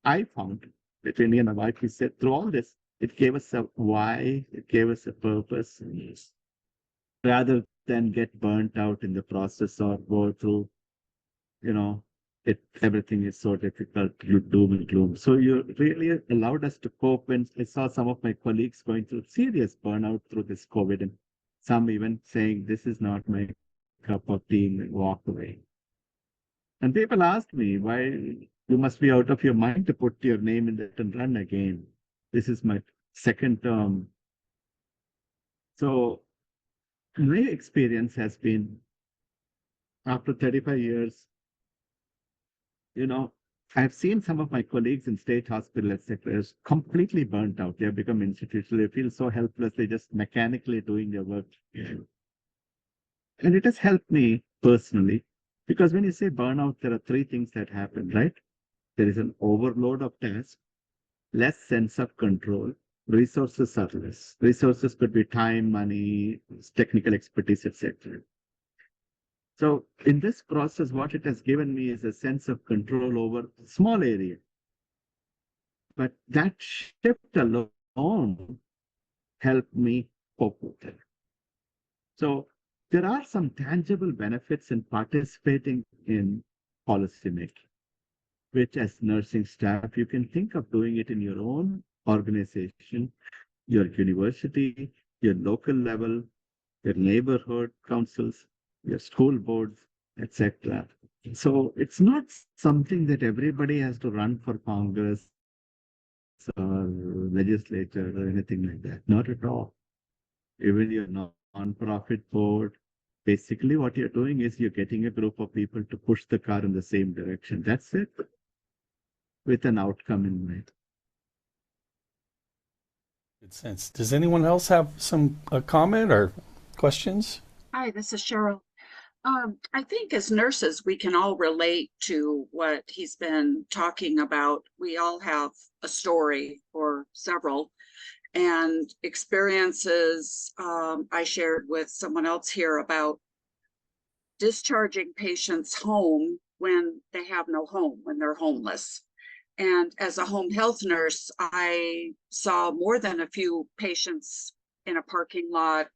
[SPEAKER 1] I found between me and my wife, we said through all this, it gave us a why, it gave us a purpose, rather than get burnt out in the process or go through, everything is so difficult, doom and gloom. So you really allowed us to cope. When I saw some of my colleagues going through serious burnout through this COVID, and some even saying, this is not my cup of tea, and walk away. And people asked me, why you must be out of your mind to put your name in that and run again. This is my second term. So my experience has been, after 35 years, I've seen some of my colleagues in state hospital, etc., completely burnt out. They have become institutional. They feel so helpless. They're just mechanically doing their work. And it has helped me personally, because when you say burnout, there are three things that happen, right? There is an overload of tasks, less sense of control, resources are less. Resources could be time, money, technical expertise, etc. So in this process, what it has given me is a sense of control over a small area. But that shift alone helped me cope with it. So there are some tangible benefits in participating in policymaking, which as nursing staff, you can think of doing it in your own organization, your university, your local level, your neighborhood councils, your school boards, etc. So it's not something that everybody has to run for Congress or legislature or anything like that. Not at all. Even your non-profit board, basically what you're doing is you're getting a group of people to push the car in the same direction. That's it, with an outcome in mind.
[SPEAKER 5] Good sense. Does anyone else have some comment or questions?
[SPEAKER 6] Hi, this is Cheryl. I think as nurses, we can all relate to what he's been talking about. We all have a story or several, and experiences I shared with someone else here about discharging patients home when they have no home, when they're homeless. And as a home health nurse, I saw more than a few patients in a parking lot,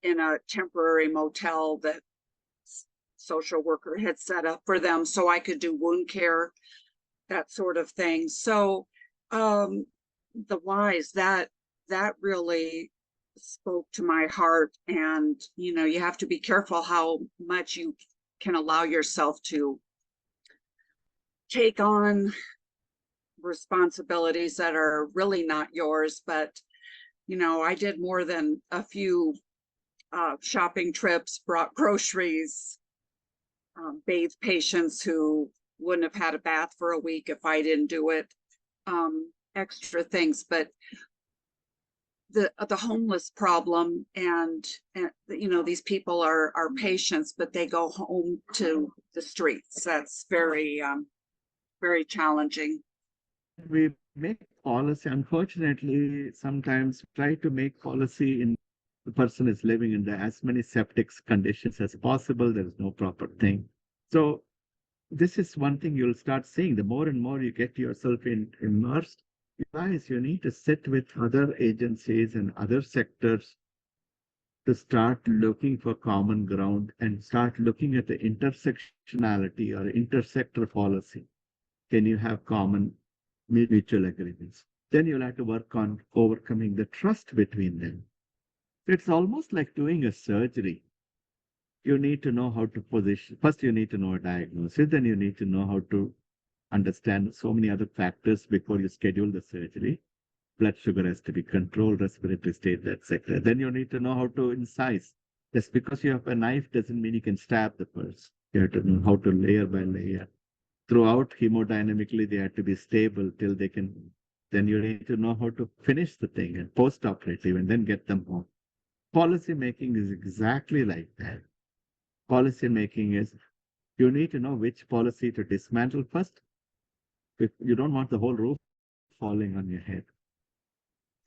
[SPEAKER 6] in a temporary motel that social worker had set up for them so I could do wound care, that sort of thing. So the whys, that really spoke to my heart. And you have to be careful how much you can allow yourself to take on responsibilities that are really not yours. But I did more than a few shopping trips, brought groceries, bathe patients who wouldn't have had a bath for a week if I didn't do it. Extra things, but the homeless problem and you know, these people are patients, but they go home to the streets. That's very very challenging.
[SPEAKER 1] We make policy, unfortunately, sometimes try to make policy in the person is living in the as many septic conditions as possible. There is no proper thing. So this is one thing you'll start seeing. The more and more you get yourself immersed, guys, you need to sit with other agencies and other sectors to start looking for common ground and start looking at the intersectionality or intersector policy. Can you have common mutual agreements? Then you'll have to work on overcoming the trust between them. It's almost like doing a surgery. You need to know how to position. First, you need to know a diagnosis. Then you need to know how to understand so many other factors before you schedule the surgery. Blood sugar has to be controlled, respiratory state, etc. Then you need to know how to incise. Just because you have a knife doesn't mean you can stab the person. You have to know how to layer by layer. Throughout, hemodynamically, they have to be stable till they can. Then you need to know how to finish the thing and post-operative and then get them home. Policy making is exactly like that. Policy making is you need to know which policy to dismantle first. If you don't want the whole roof falling on your head,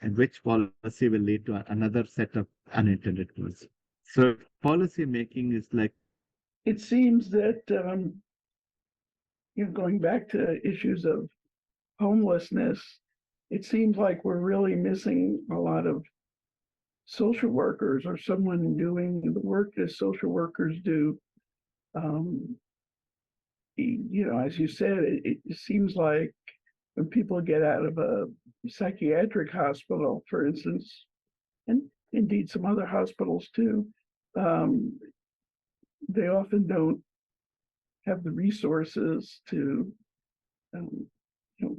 [SPEAKER 1] and which policy will lead to another set of unintended consequences. So policy making is like,
[SPEAKER 7] it seems that going back to issues of homelessness, it seems like we're really missing a lot of social workers or someone doing the work that social workers do. As you said, it seems like when people get out of a psychiatric hospital, for instance, and indeed some other hospitals too, they often don't have the resources to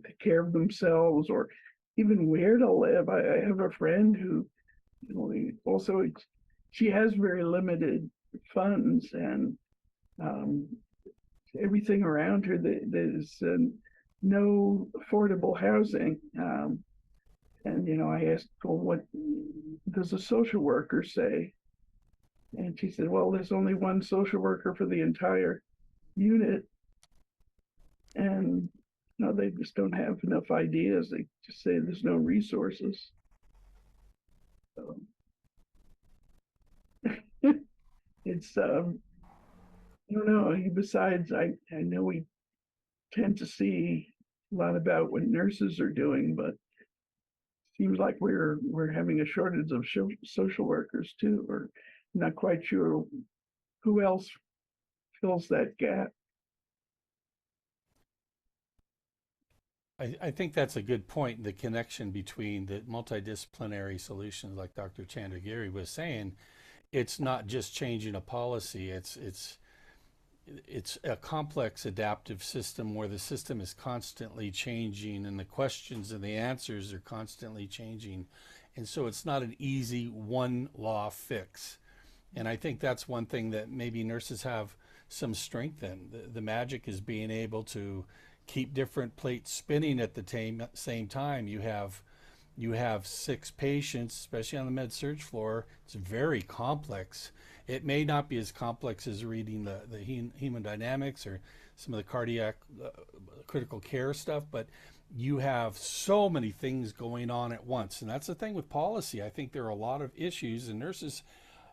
[SPEAKER 7] take care of themselves or even where to live. I have a friend who also, she has very limited funds and everything around her, there's no affordable housing. And I asked, well, what does a social worker say? And she said, well, there's only one social worker for the entire unit. And they just don't have enough ideas. They just say there's no resources. So it's I don't know. Besides, I know we tend to see a lot about what nurses are doing, but it seems like we're having a shortage of social workers too, or not quite sure who else fills that gap.
[SPEAKER 5] I think that's a good point. The connection between the multidisciplinary solutions, like Dr. Chandragiri was saying, it's not just changing a policy. It's a complex adaptive system where the system is constantly changing and the questions and the answers are constantly changing. And so it's not an easy one law fix. And I think that's one thing that maybe nurses have some strength in. The magic is being able to keep different plates spinning at the same time. You have 6 patients, especially on the med surg floor. It's very complex. It may not be as complex as reading the hemodynamics or some of the cardiac critical care stuff, but you have so many things going on at once. And that's the thing with policy. I think there are a lot of issues, and nurses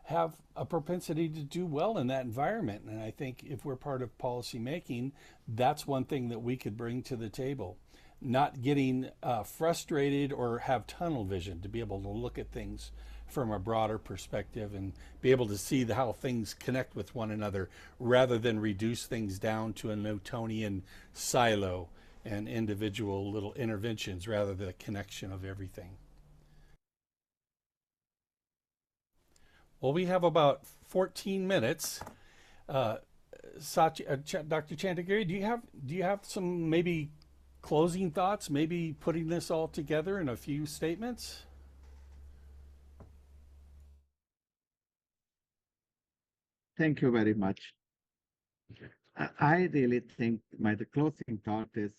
[SPEAKER 5] have a propensity to do well in that environment. And I think if we're part of policy making, that's one thing that we could bring to the table. Not getting frustrated or have tunnel vision, to be able to look at things from a broader perspective and be able to see how things connect with one another rather than reduce things down to a Newtonian silo and individual little interventions rather than a connection of everything. Well, we have about 14 minutes. Dr. Chandragiri, do you have some maybe closing thoughts, maybe putting this all together in a few statements?
[SPEAKER 1] thank you very much. I really think the closing thought is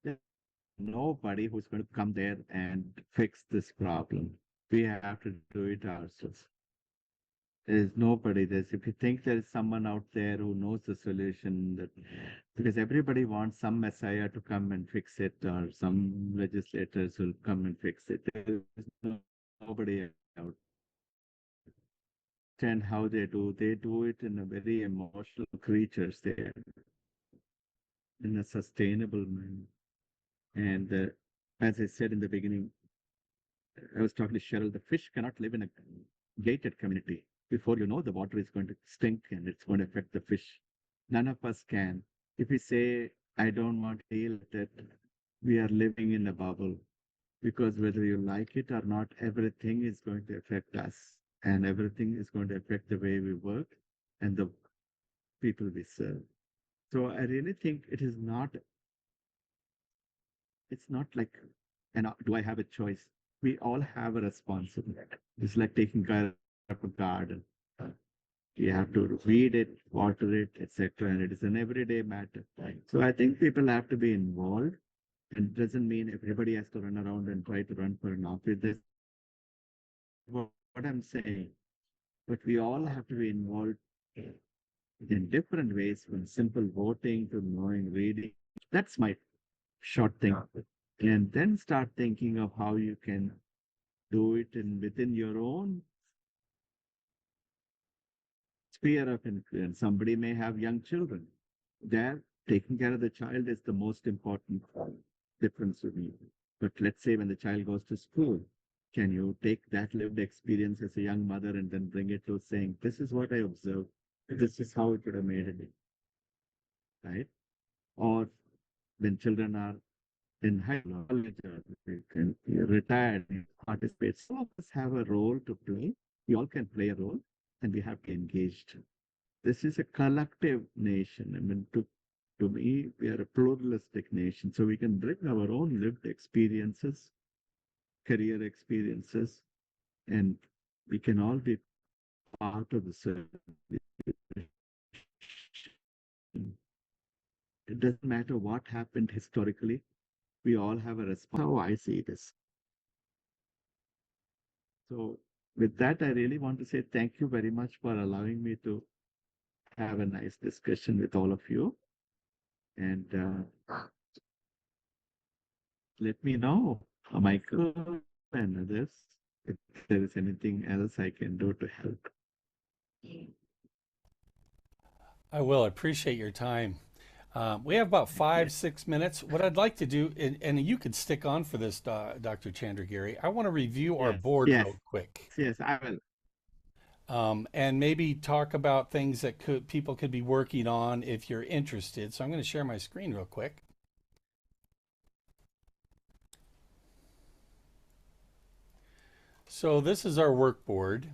[SPEAKER 1] there's nobody who's going to come there and fix this problem. We have to do it ourselves. There's nobody. If you think there is someone out there who knows the solution, that because everybody wants some messiah to come and fix it, or some legislators will come and fix it. There is nobody out. And how they do it in a very emotional creatures there, in a sustainable manner. And as I said in the beginning, I was talking to Cheryl, the fish cannot live in a gated community. Before you know, the water is going to stink and it's going to affect the fish. None of us can. If we say, I don't want to feel that, we are living in a bubble, because whether you like it or not, everything is going to affect us, and everything is going to affect the way we work and the people we serve. So I really think it's not like, do I have a choice? We all have a responsibility. It's like taking care of a garden. You have to weed it, water it, etc. And it is an everyday matter. So I think people have to be involved. And it doesn't mean everybody has to run around and try to run for an office. That's what I'm saying. But we all have to be involved in different ways, from simple voting to knowing reading. That's my short thing. And then start thinking of how you can do it within your own sphere of influence. Somebody may have young children. There, taking care of the child is the most important difference to me. But let's say when the child goes to school, can you take that lived experience as a young mother and then bring it to saying, this is what I observed, this is how it would have made it, right? Or when children are in high school, college, or retired, participate. Some of us have a role to play. We all can play a role, and we have to engage. This is a collective nation. I mean, to me, we are a pluralistic nation, so we can bring our own lived experiences, career experiences, and we can all be part of the solution. It doesn't matter what happened historically. We all have a response. How I see this. So with that, I really want to say thank you very much for allowing me to have a nice discussion with all of you. And let me know, Michael and others, if there is anything else I can do to help.
[SPEAKER 5] I will appreciate your time. We have about five, 6 minutes. What I'd like to do, and you could stick on for this, Dr. Chandragiri, I want to review our board
[SPEAKER 1] Yes,
[SPEAKER 5] real quick,
[SPEAKER 1] yes, I will.
[SPEAKER 5] and maybe talk about things that people could be working on if you're interested. So I'm going to share my screen real quick. So this is our work board.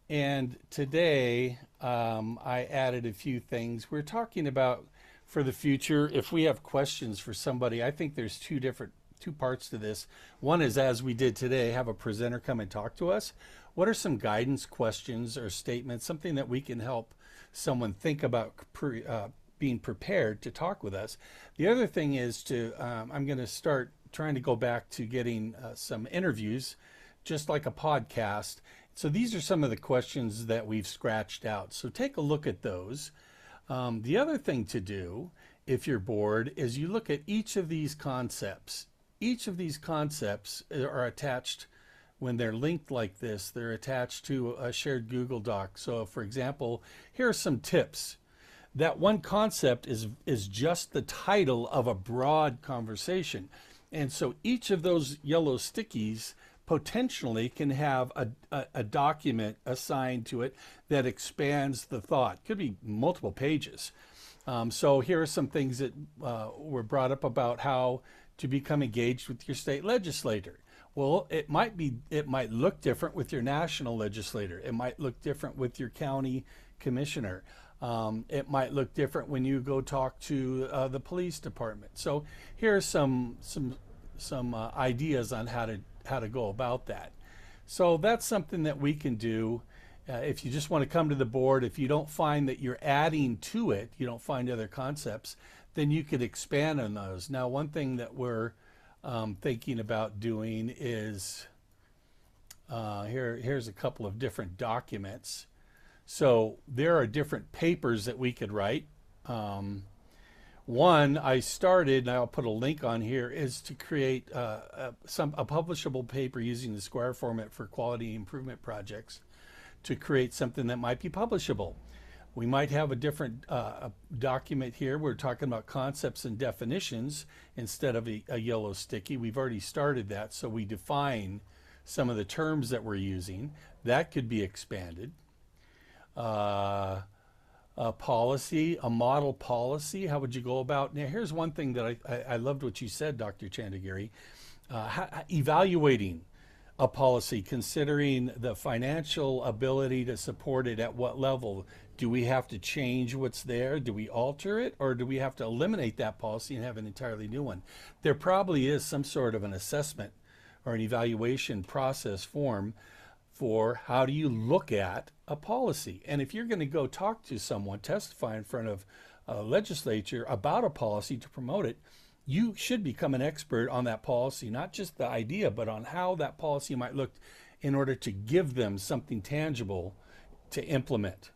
[SPEAKER 5] And today I added a few things. We're talking about for the future, if we have questions for somebody, I think there's two parts to this. One is, as we did today, have a presenter come and talk to us. What are some guidance questions or statements, something that we can help someone think about being prepared to talk with us? The other thing is I'm going to start trying to go back to getting some interviews, just like a podcast. So these are some of the questions that we've scratched out. So take a look at those. The other thing to do, if you're bored, is you look at each of these concepts. Each of these concepts are attached, when they're linked like this, they're attached to a shared Google Doc. So for example, here are some tips. That one concept is just the title of a broad conversation. And so each of those yellow stickies potentially can have a document assigned to it that expands the thought. Could be multiple pages. So here are some things that were brought up about how to become engaged with your state legislator. Well, it might look different with your national legislator. It might look different with your county commissioner. It might look different when you go talk to the police department. So here are some ideas on how to go about that. So that's something that we can do. If you just want to come to the board, if you don't find that you're adding to it, you don't find other concepts, then you could expand on those. Now, one thing that we're thinking about doing is here's a couple of different documents. So there are different papers that we could write. One I started, and I'll put a link on here, is to create a publishable paper using the Square format for quality improvement projects to create something that might be publishable. We might have a different document here. We're talking about concepts and definitions instead of a yellow sticky. We've already started that, so we define some of the terms that we're using. That could be expanded. A policy, a model policy, how would you go about? Now, here's one thing that I loved what you said, Dr. Chandragiri, evaluating a policy, considering the financial ability to support it at what level. Do we have to change what's there? Do we alter it? Or do we have to eliminate that policy and have an entirely new one? There probably is some sort of an assessment or an evaluation process form for how do you look at a policy. And if you're going to go talk to someone, testify in front of a legislature about a policy to promote it, you should become an expert on that policy, not just the idea, but on how that policy might look in order to give them something tangible to implement.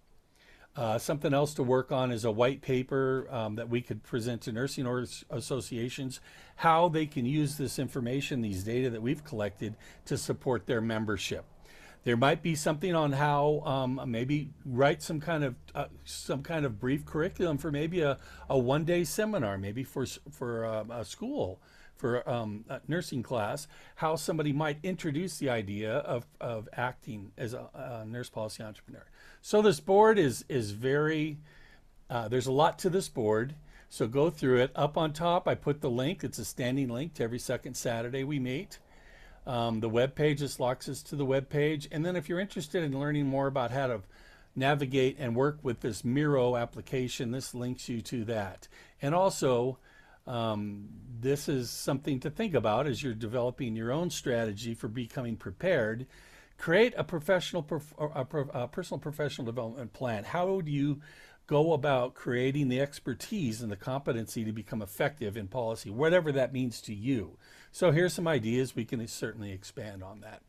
[SPEAKER 5] Something else to work on is a white paper that we could present to nursing associations, how they can use this information, these data that we've collected to support their membership. There might be something on how maybe write some kind of brief curriculum for maybe a one-day seminar, maybe for a school, for a nursing class, how somebody might introduce the idea of acting as a nurse policy entrepreneur. So this board is very, there's a lot to this board. So go through it. Up on top, I put the link. It's a standing link to every second Saturday we meet. The web page just locks us to the web page. And then if you're interested in learning more about how to navigate and work with this Miro application, this links you to that. And also, this is something to think about as you're developing your own strategy for becoming prepared. Create a personal professional development plan. How do you go about creating the expertise and the competency to become effective in policy, whatever that means to you? So here's some ideas. We can certainly expand on that.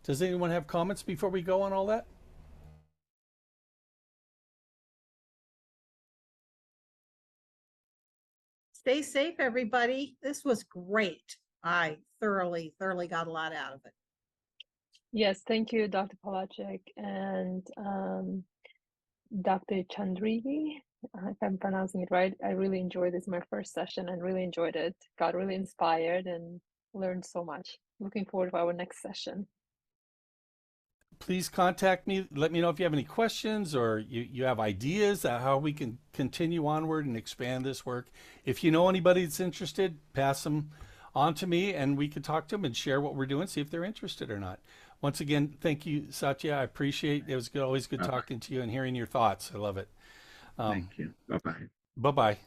[SPEAKER 5] Does anyone have comments before we go on all that?
[SPEAKER 3] Stay safe, everybody. This was great. I thoroughly got a lot out of it.
[SPEAKER 4] Yes, thank you, Dr. Polacek and Dr. Chandrigi, if I'm pronouncing it right. I really enjoyed this, my first session, and really enjoyed it. Got really inspired and learned so much. Looking forward to our next session.
[SPEAKER 5] Please contact me. Let me know if you have any questions or you have ideas how we can continue onward and expand this work. If you know anybody that's interested, pass them on to me and we can talk to them and share what we're doing, see if they're interested or not. Once again, thank you, Satya. I appreciate it. It was always good talking to you and hearing your thoughts. I love it.
[SPEAKER 1] Thank you. Bye-bye.
[SPEAKER 5] Bye-bye.